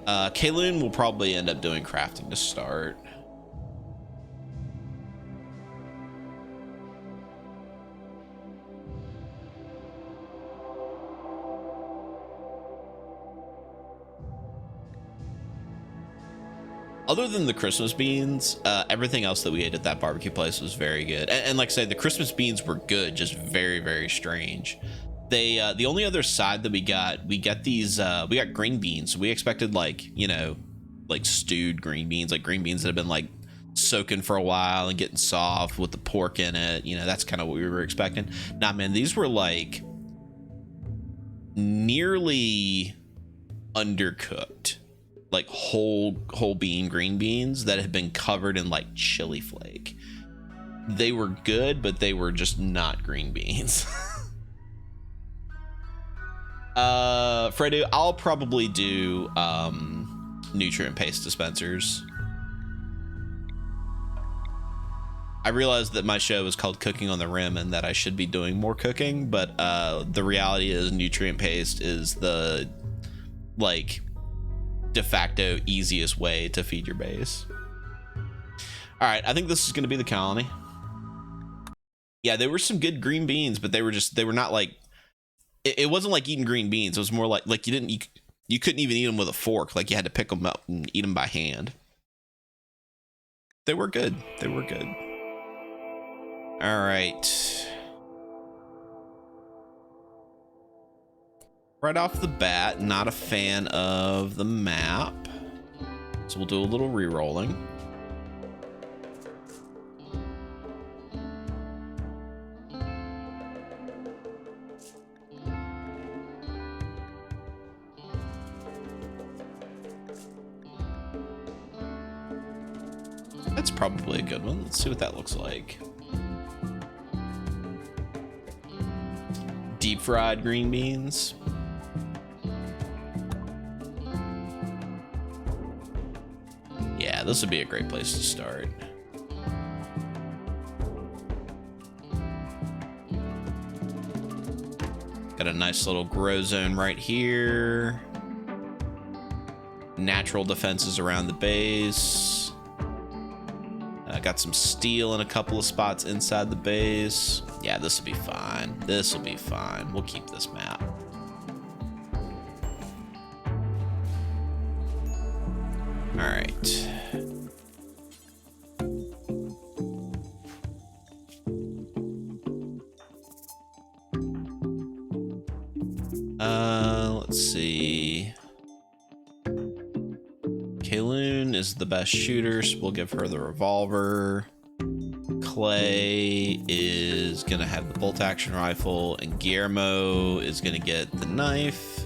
Kayloon will probably end up doing crafting to start. Other than the Christmas beans, everything else that we ate at that barbecue place was very good. And like I said, the Christmas beans were good, just very, very strange. They the only other side that we got these we got green beans. We expected like stewed green beans, like green beans that have been like soaking for a while and getting soft with the pork in it. That's kind of what we were expecting. Nah, man, these were like nearly undercooked, like whole bean green beans that had been covered in like chili flake. They were good, but they were just not green beans. Fredo, I'll probably do nutrient paste dispensers. I realized that my show is called Cooking on the Rim and that I should be doing more cooking, but the reality is nutrient paste is the like de facto easiest way to feed your base. All right, I think this is going to be the colony. Yeah, there were some good green beans, but they were not like, it wasn't like eating green beans. It was more like you couldn't even eat them with a fork. Like you had to pick them up and eat them by hand. They were good. They were good. All right. Right off the bat, not a fan of the map. So we'll do a little re-rolling. That's probably a good one. Let's see what that looks like. Deep fried green beans. Yeah, this would be a great place to start. Got a nice little grow zone right here. Natural defenses around the base. Got some steel in a couple of spots inside the base. Yeah, this will be fine. This will be fine. We'll keep this map. All right. Let's see. Kayloon is the best shooter, so we'll give her the revolver. Clay is gonna have the bolt action rifle, and Guillermo is gonna get the knife,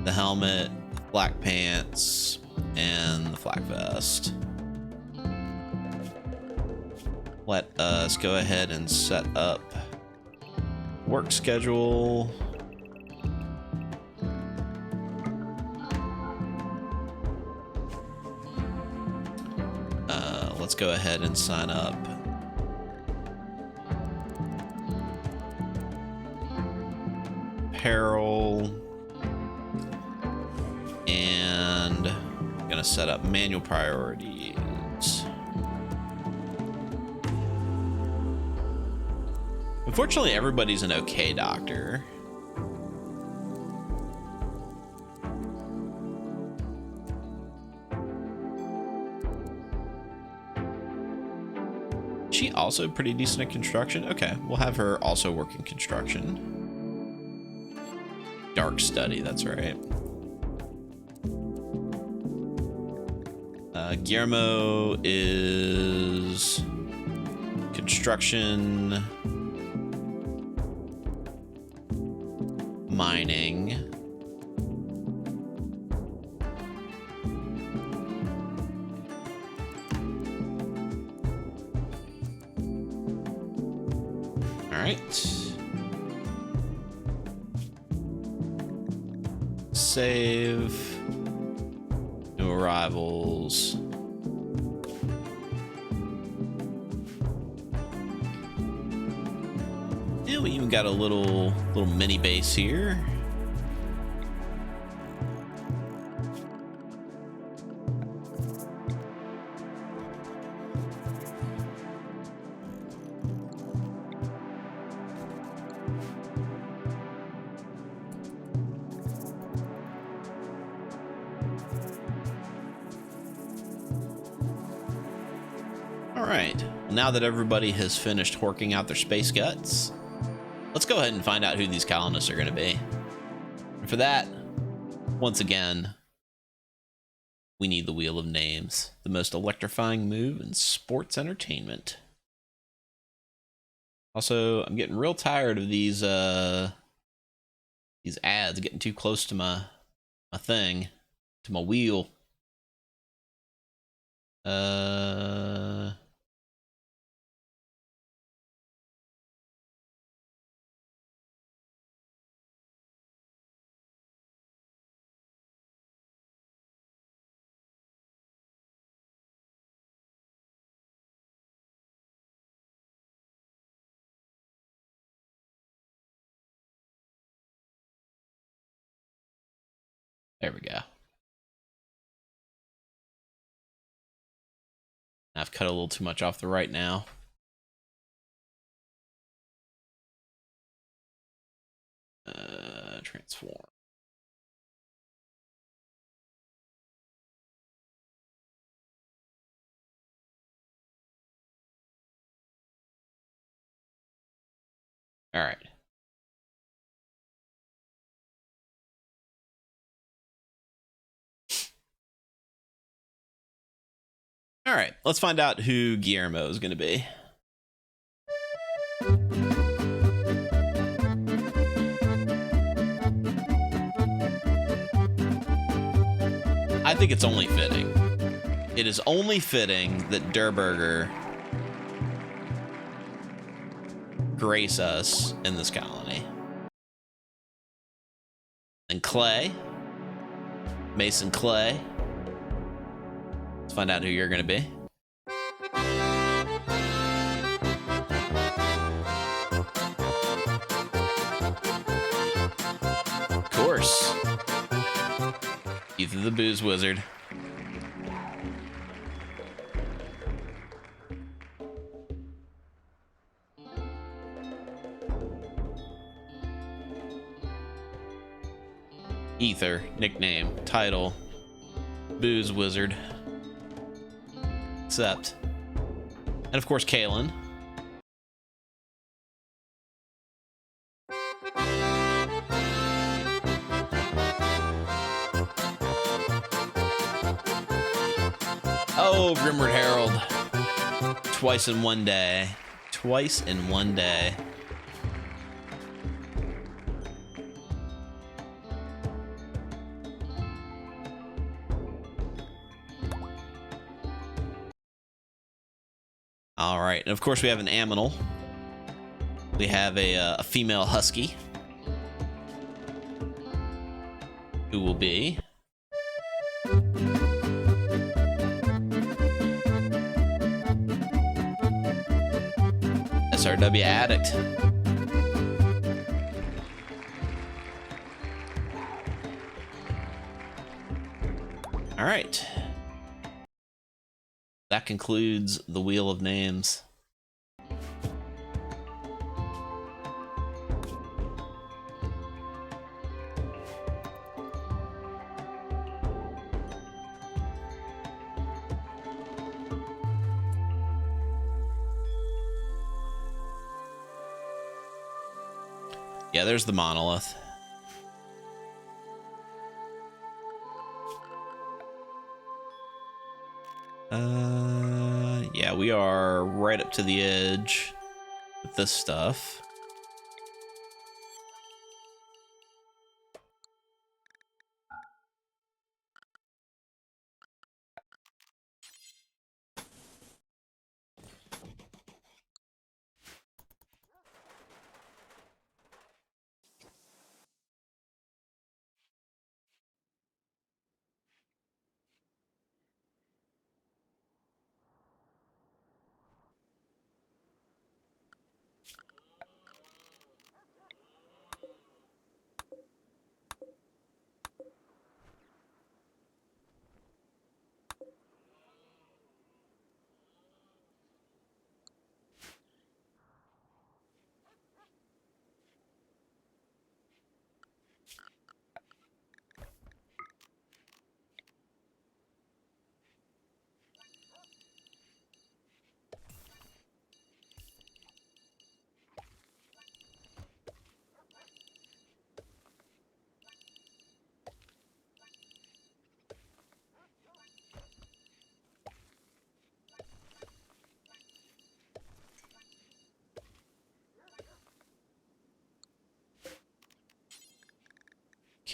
the helmet, black pants, and the flak vest. Let us go ahead and set up work schedule. Let's go ahead and sign up. Apparel. And I'm gonna set up manual priorities. Unfortunately, everybody's an okay doctor. She also pretty decent at construction. Okay, we'll have her also work in construction. Dark study, that's right. Guillermo is construction, mining. right. Save. New arrivals. Yeah, we even got a little mini base here. Alright, now that everybody has finished horking out their space guts, let's go ahead and find out who these colonists are going to be. And for that, once again, we need the Wheel of Names, the most electrifying move in sports entertainment. Also, I'm getting real tired of these ads getting too close to my thing, to my wheel. There we go. I've cut a little too much off the right now. Transform. All right. All right, let's find out who Guillermo is going to be. I think it's only fitting. It is only fitting that Durburger grace us in this colony. And Clay, Mason Clay. Let's find out who you're going to be. Of course. Ether the Booze Wizard. Ether, nickname, title, Booze Wizard. Accept. And of course, Kalen. Oh, Rimworld Herald. Twice in one day. Twice in one day. All right, and of course we have an aminal. We have a female husky, who will be SRW Addict. All right. That concludes the Wheel of Names. Yeah, there's the monolith. Yeah, we are right up to the edge with this stuff.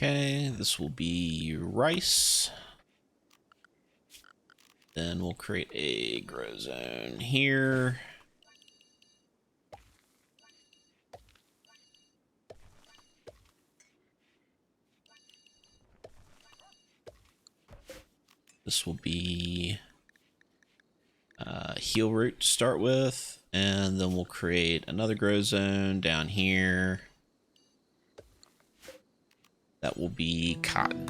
Okay, this will be rice. Then we'll create a grow zone here. This will be heel root to start with, and then we'll create another grow zone down here. That will be cotton.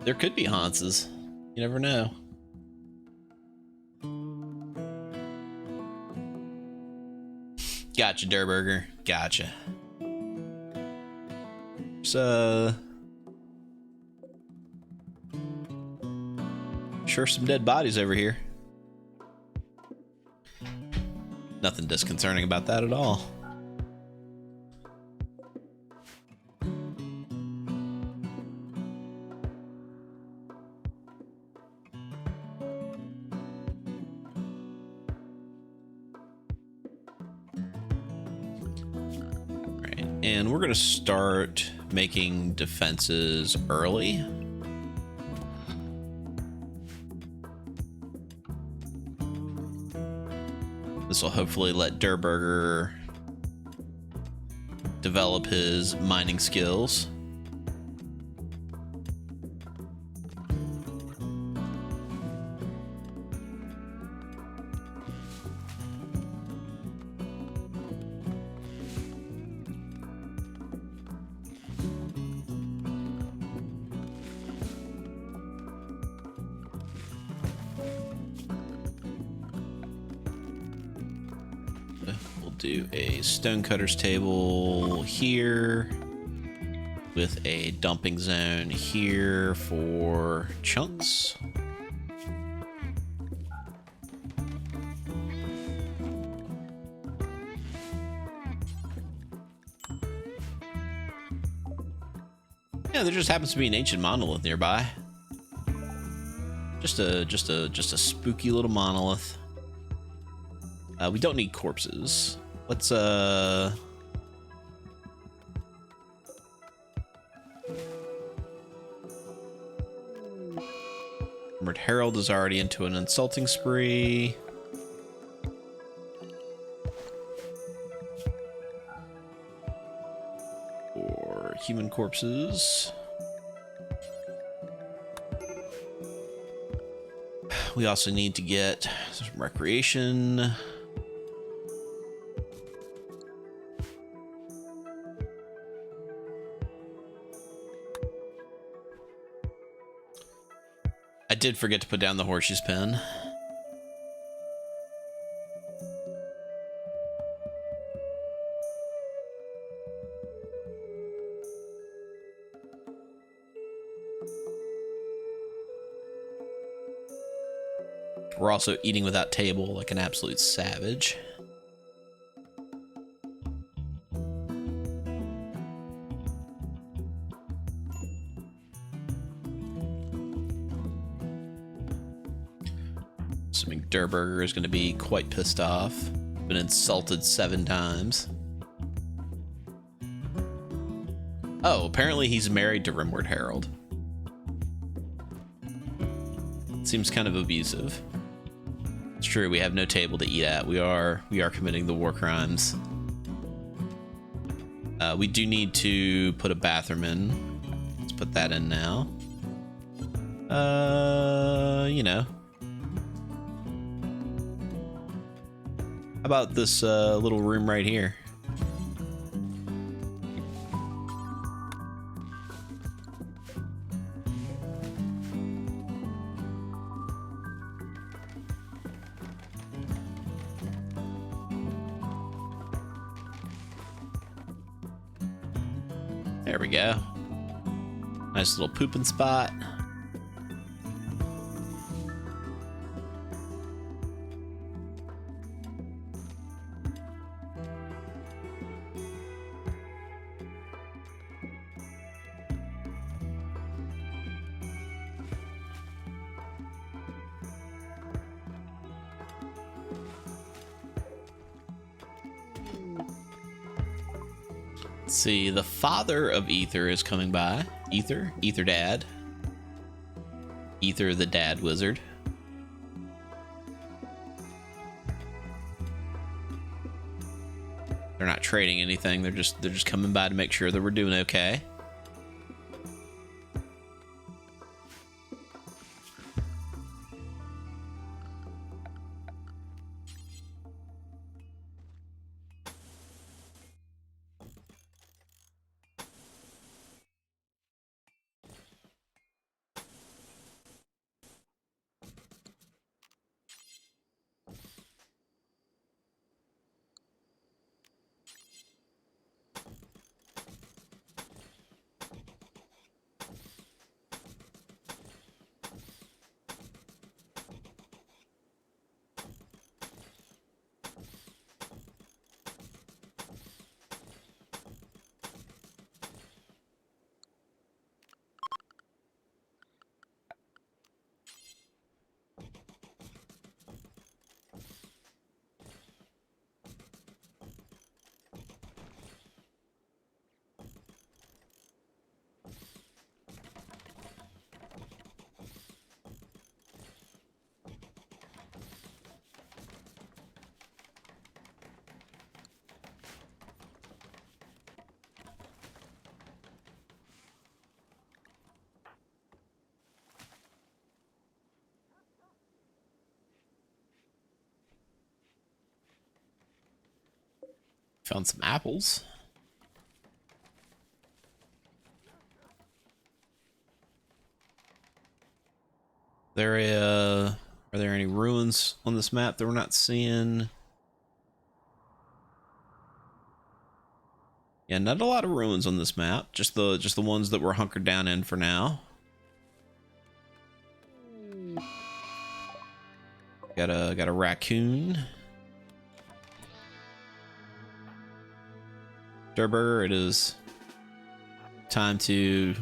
There could be Hanses. You never know. Gotcha, Durburger. Gotcha. So, sure some dead bodies over here. Nothing disconcerting about that at all. Right, and we're gonna start making defenses early. This will hopefully let Durburger develop his mining skills. Do a stonecutter's table here with a dumping zone here for chunks. Yeah, there just happens to be an ancient monolith nearby. Just a spooky little monolith. We don't need corpses. Let's Rimworld Herald is already into an insulting spree. For human corpses. We also need to get some recreation. I did forget to put down the horseshoe's pen. We're also eating without table like an absolute savage. Assuming Durburger is going to be quite pissed off. Been insulted 7 times. Oh, apparently he's married to Rimworld Herald. Seems kind of abusive. It's true, we have no table to eat at. We are committing the war crimes. We do need to put a bathroom in. Let's put that in now. You know. How about this little room right here? There we go. Nice little pooping spot. Let's see, the father of Ether is coming by. Ether Dad. Ether the Dad Wizard. They're not trading anything. They're just coming by to make sure that we're doing okay. Found some apples. Are there any ruins on this map that we're not seeing? Yeah, not a lot of ruins on this map. Just the ones that we're hunkered down in for now. Got a raccoon. Durburger, it is time to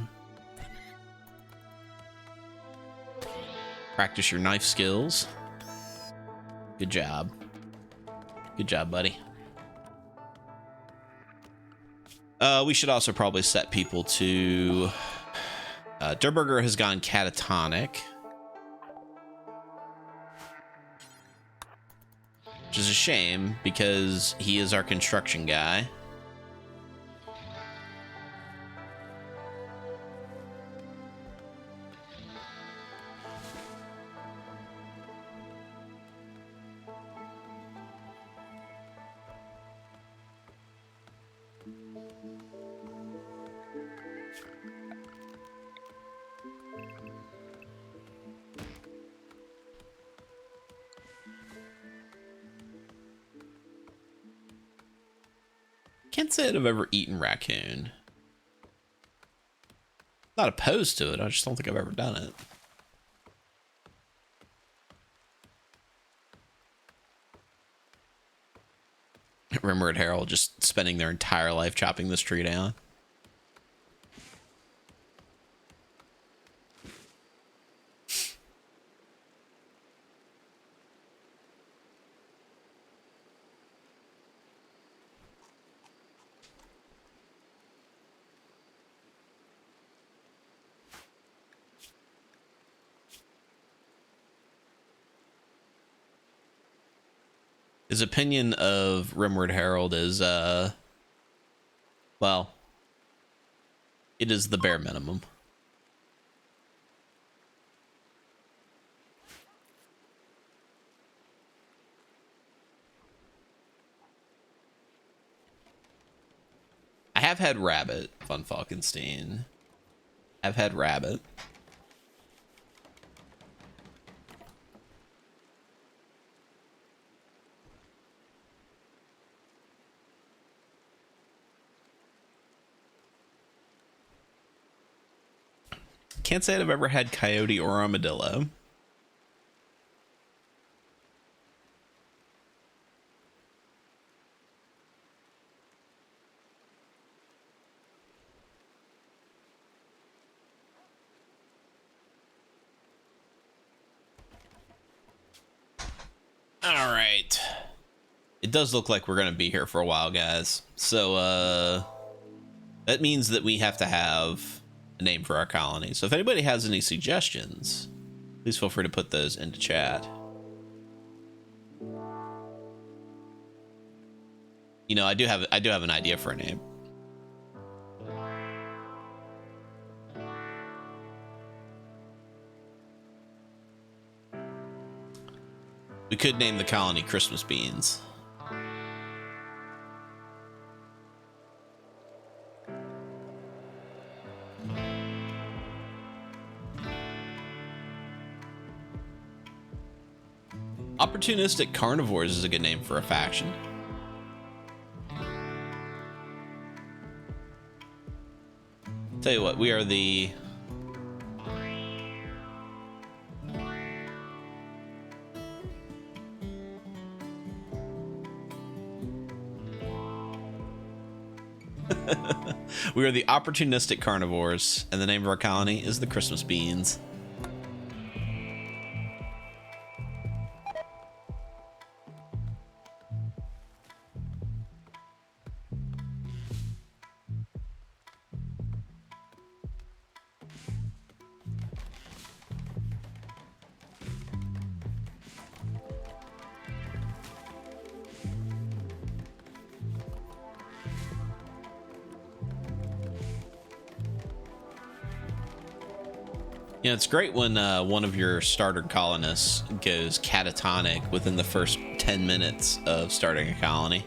practice your knife skills. Good job. Good job, buddy. We should also probably set people to... Durburger has gone catatonic. Which is a shame, because he is our construction guy. Can't say that I've ever eaten raccoon. Not opposed to it, I just don't think I've ever done it. Rimworld Herald just spending their entire life chopping this tree down. His opinion of Rimworld Herald is, well, it is the bare minimum. I have had rabbit, Von Falkenstein. I've had rabbit. Can't say that I've ever had coyote or armadillo. All right. It does look like we're going to be here for a while, guys. So, That means that we have to have a name for our colony. So if anybody has any suggestions, please feel free to put those into chat. You know, I do have an idea for a name. We could name the colony Christmas Beans. Opportunistic Carnivores is a good name for a faction. Tell you what, we are the... We are the Opportunistic Carnivores, and the name of our colony is the Christmas Beans. You know, it's great when one of your starter colonists goes catatonic within the first 10 minutes of starting a colony.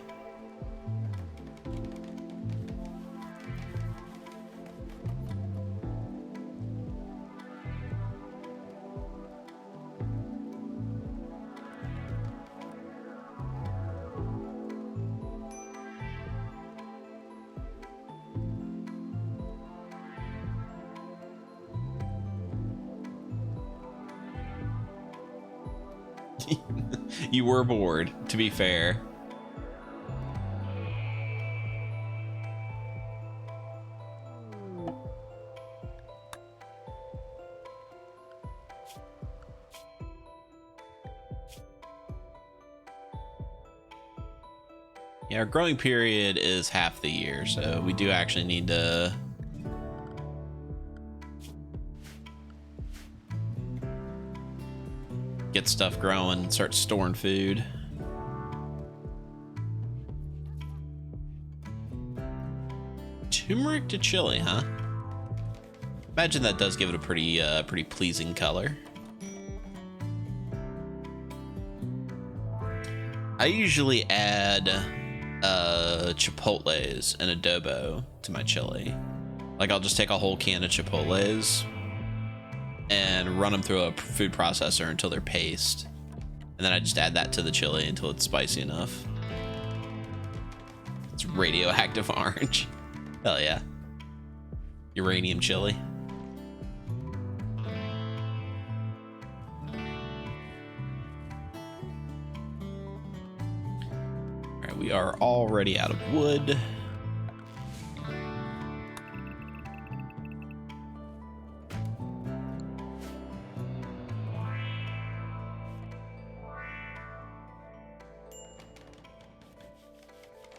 You were bored, to be fair. Yeah, our growing period is half the year, so we do actually need to get stuff growing and start storing food. Turmeric to chili, huh? Imagine that does give it a pretty pleasing color. I usually add chipotles and adobo to my chili. Like, I'll just take a whole can of chipotles and run them through a food processor until they're paste, and then I just add that to the chili until it's spicy enough. It's radioactive orange. Hell yeah. Uranium chili. Alright, we are already out of wood.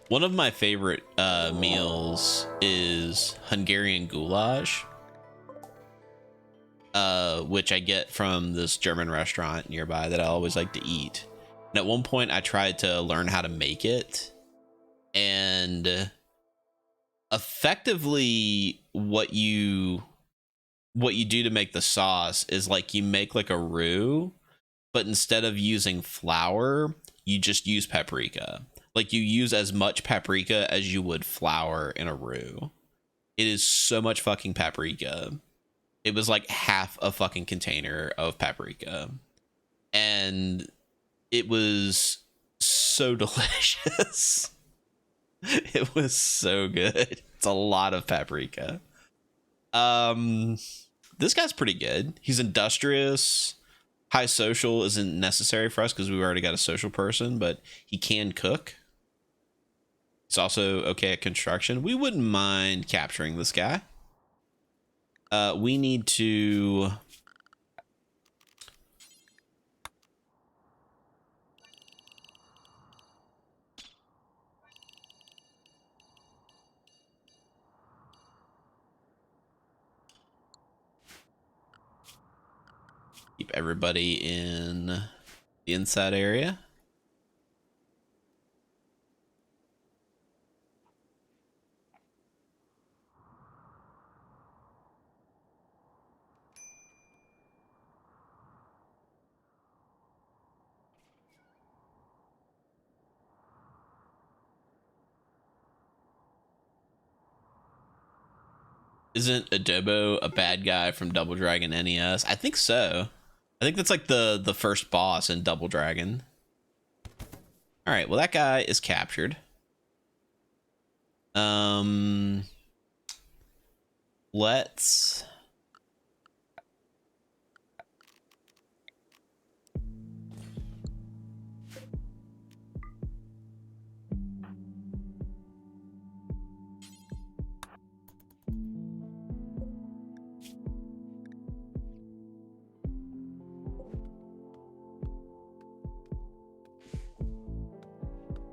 One of my favorite meals is Hungarian goulash, which I get from this German restaurant nearby that I always like to eat. And at one point I tried to learn how to make it, and effectively what you do to make the sauce is like you make like a roux, but instead of using flour, you just use paprika. Like, you use as much paprika as you would flour in a roux. It is so much fucking paprika. It was like half a fucking container of paprika. And it was so delicious. It was so good. It's a lot of paprika. This guy's pretty good. He's industrious. High social isn't necessary for us because we've already got a social person, but he can cook. He's also okay at construction. We wouldn't mind capturing this guy. We need to... keep everybody in the inside area. Isn't Adobo a bad guy from Double Dragon NES? I think so. I think that's like the first boss in Double Dragon. All right, well that guy is captured. Let's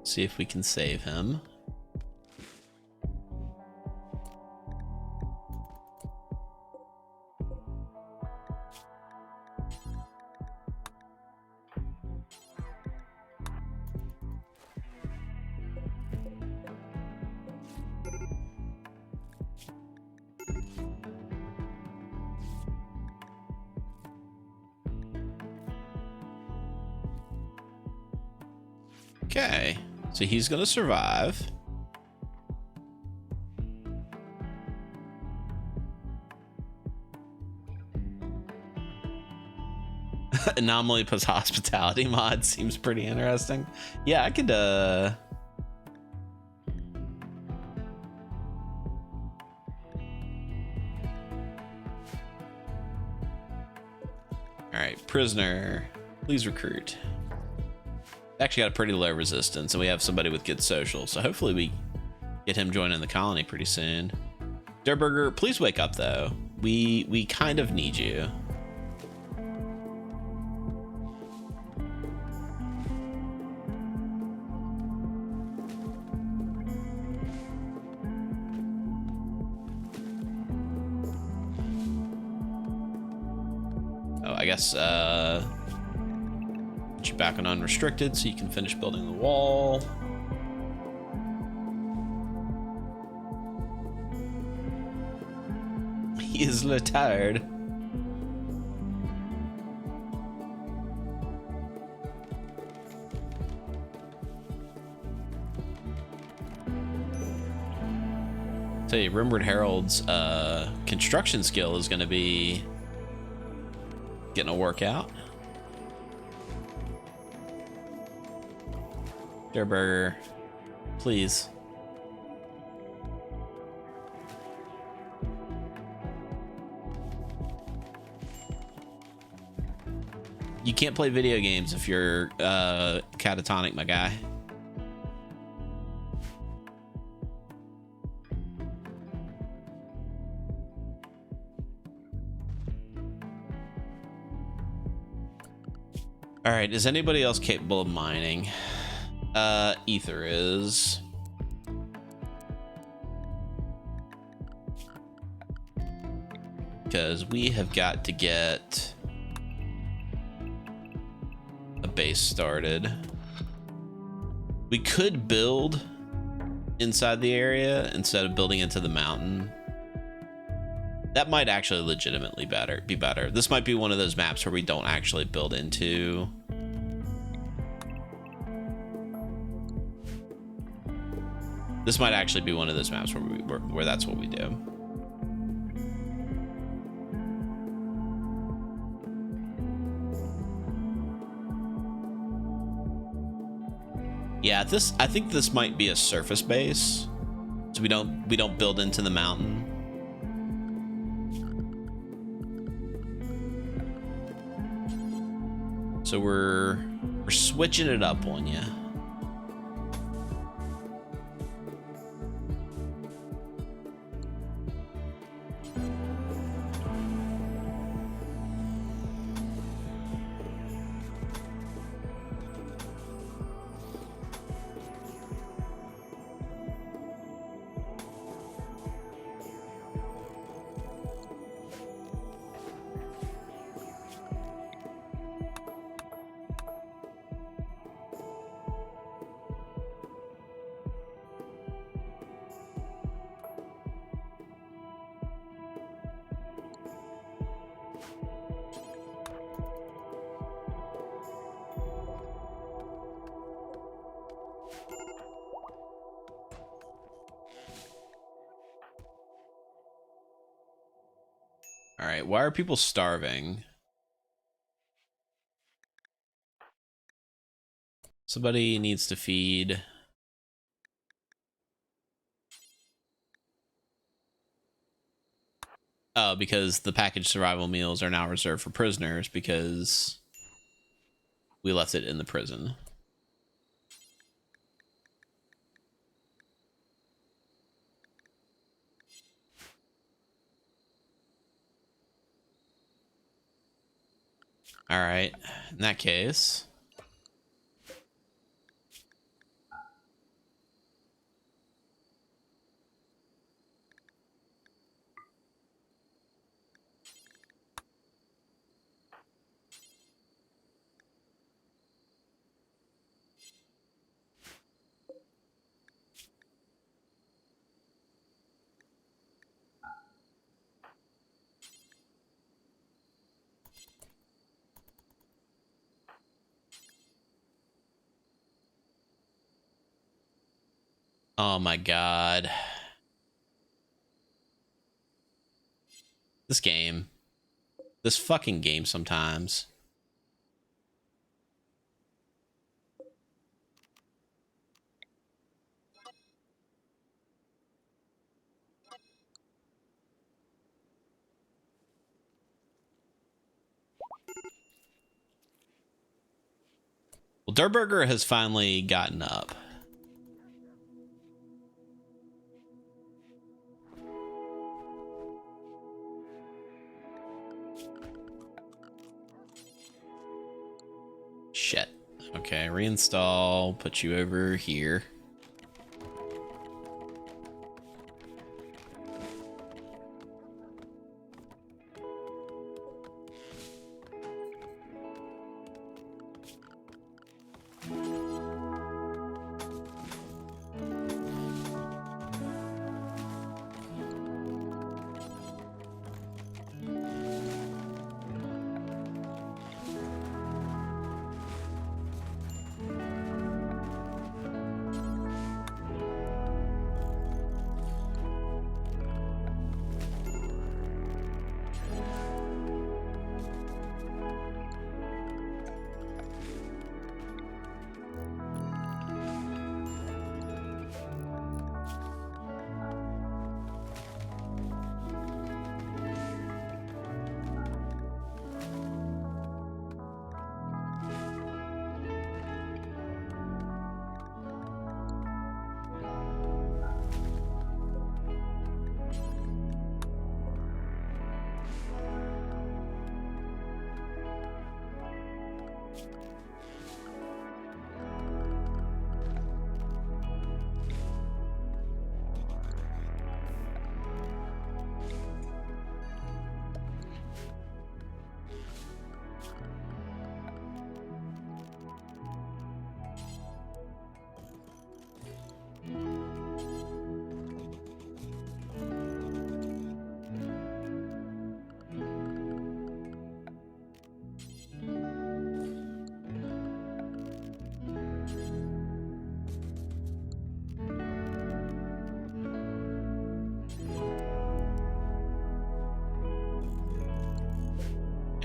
see if we can save him. Okay, so he's gonna survive. Anomaly plus hospitality mod seems pretty interesting. Yeah, I could all right, prisoner, please recruit. Actually got a pretty low resistance, and we have somebody with good social, so hopefully we get him joining the colony pretty soon. Durburger, please wake up though. We kind of need you. Oh, I guess put you back on unrestricted so you can finish building the wall. He is a little tired. Tell you, Rimworld Herald's construction skill is going to be getting a workout. Durburger, please. You can't play video games if you're catatonic, my guy. All right, is anybody else capable of mining? Ether is. Because we have got to get a base started. We could build inside the area instead of building into the mountain. That might actually legitimately be better. This might be one of those maps where we don't actually build into. This might actually be one of those maps where that's what we do. Yeah, I think this might be a surface base, so we don't build into the mountain. So we're switching it up on you. All right, why are people starving? Somebody needs to feed. Oh, because the packaged survival meals are now reserved for prisoners because we left it in the prison. All right, in that case. Oh my god. This game. This fucking game sometimes. Well, Durburger has finally gotten up. Shit. Okay, reinstall, put you over here.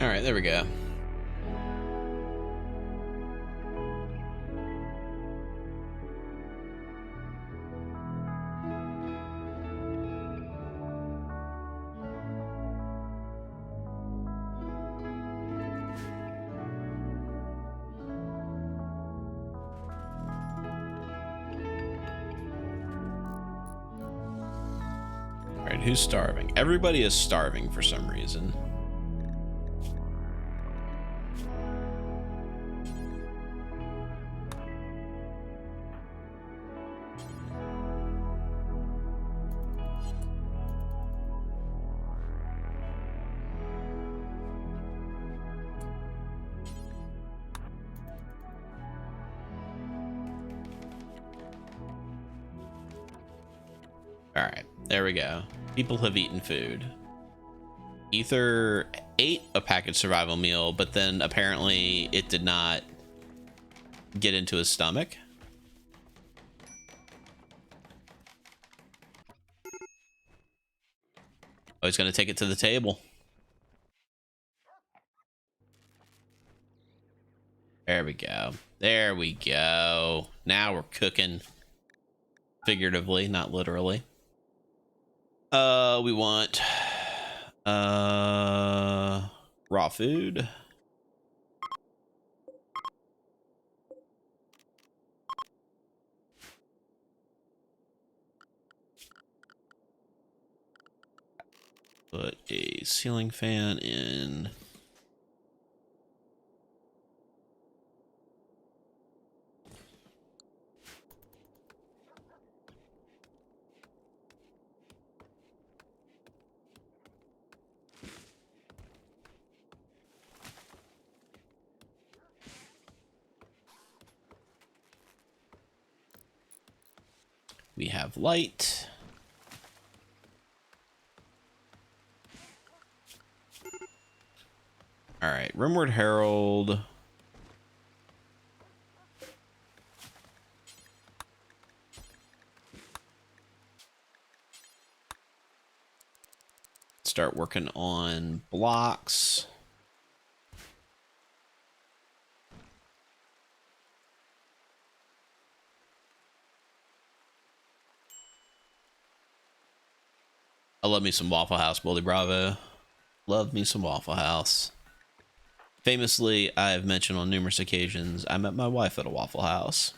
All right, there we go. All right, who's starving? Everybody is starving for some reason. All right, there we go. People have eaten food. Ether ate a packaged survival meal, but then apparently it did not get into his stomach. Oh, he's gonna take it to the table. There we go. There we go. Now we're cooking. Figuratively, not literally. We want raw food. Put a ceiling fan in. We have light. All right, Rimworld Herald. Start working on blocks. I love me some Waffle House, Bully Bravo. Love me some Waffle House. Famously, I've mentioned on numerous occasions, I met my wife at a Waffle House.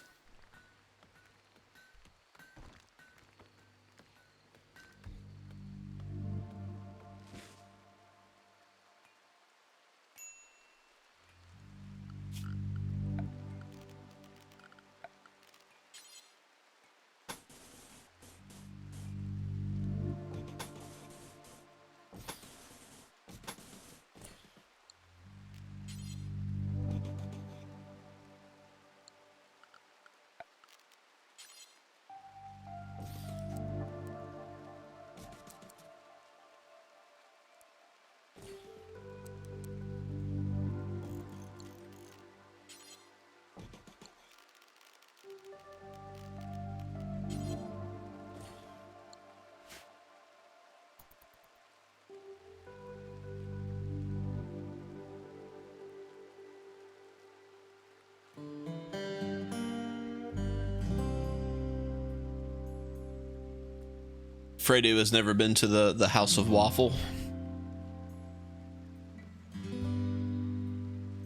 Fredo has never been to the House of Waffle.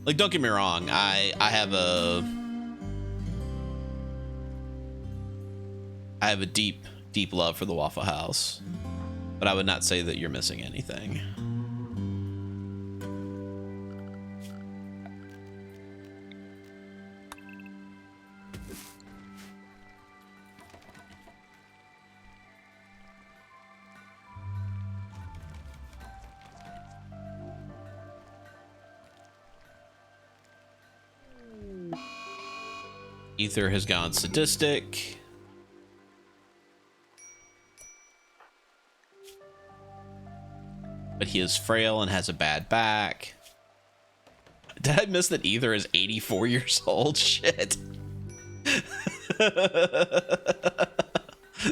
Like, don't get me wrong, I have a deep love for the Waffle House, but I would not say that you're missing anything. Ether has gone sadistic. But he is frail and has a bad back. Did I miss that Ether is 84 years old? Shit.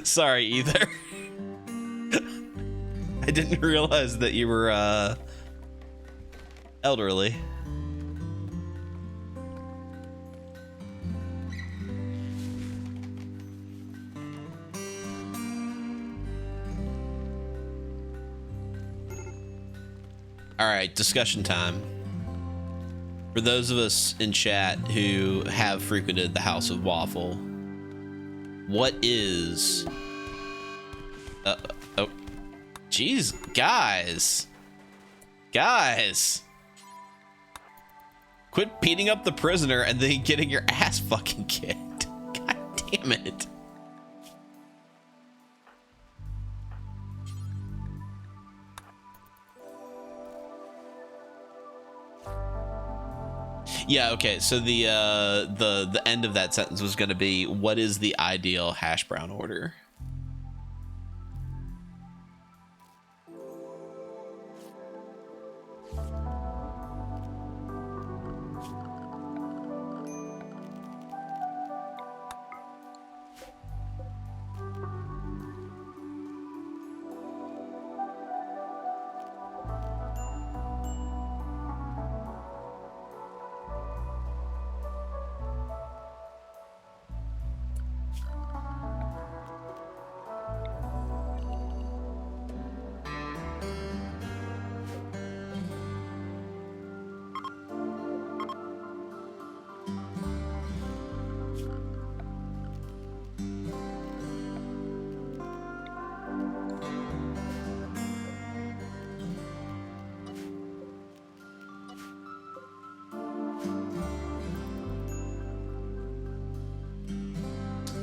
Sorry, Ether. I didn't realize that you were elderly. All right, discussion time. For those of us in chat who have frequented the House of Waffle, what is... oh, jeez, guys. Guys. Quit beating up the prisoner and then getting your ass fucking kicked. God damn it. Yeah, okay, so the end of that sentence was going to be, what is the ideal hash brown order?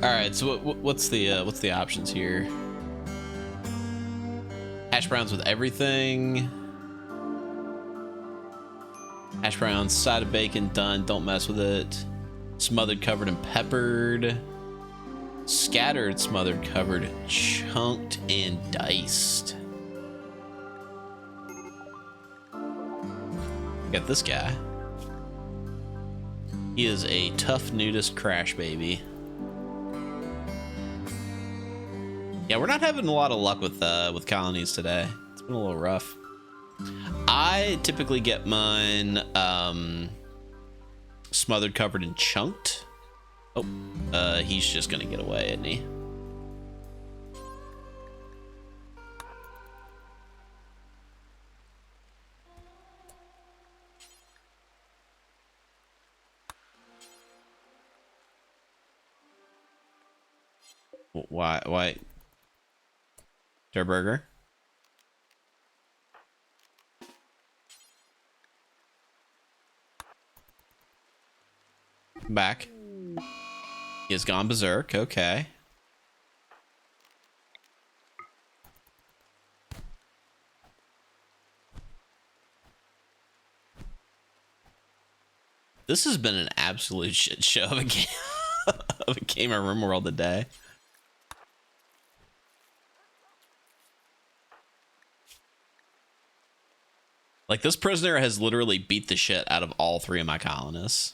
All right, so what's the options here? Hash browns with everything. Hash browns, side of bacon, done. Don't mess with it. Smothered, covered, and peppered. Scattered, smothered, covered, chunked, and diced. Got this guy. He is a tough nudist crash baby. Yeah, we're not having a lot of luck with colonies today. It's been a little rough. I typically get mine smothered, covered, and chunked. Oh, he's just gonna get away, isn't he? Why? Der burger. Back. He has gone berserk. Okay. This has been an absolute shit show of a game of a game of Rimworld today. Like, this prisoner has literally beat the shit out of all three of my colonists.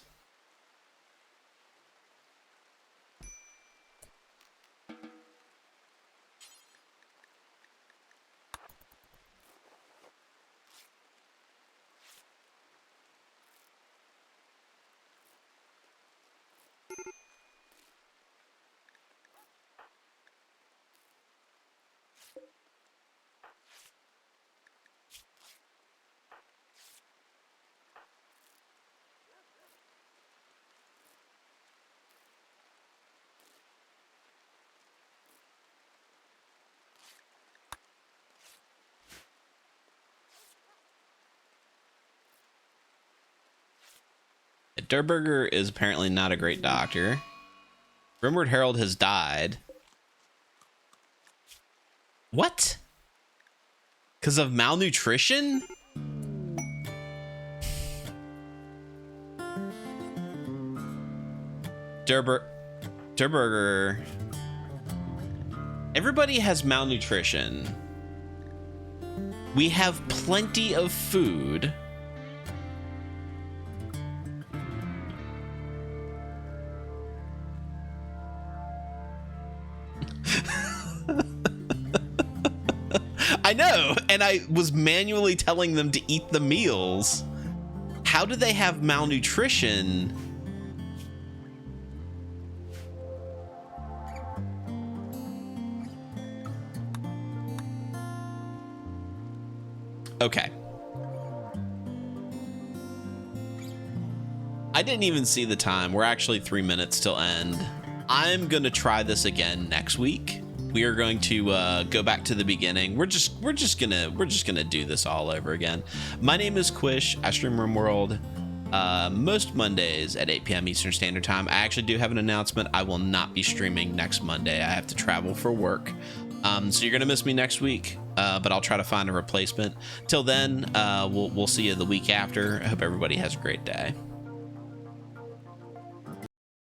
Durburger is apparently not a great doctor. Rimworld Herald has died. What? Because of malnutrition? Durburger. Everybody has malnutrition. We have plenty of food. I know, and I was manually telling them to eat the meals. How do they have malnutrition? Okay. I didn't even see the time. We're actually 3 minutes till end. I'm gonna try this again next week. We are going to go back to the beginning. We're just gonna do this all over again. My name is Quish. I stream Rimworld most Mondays at 8 p.m. Eastern Standard Time. I actually do have an announcement. I will not be streaming next Monday. I have to travel for work. So you're gonna miss me next week, but I'll try to find a replacement. Till then, we'll see you the week after. I hope everybody has a great day.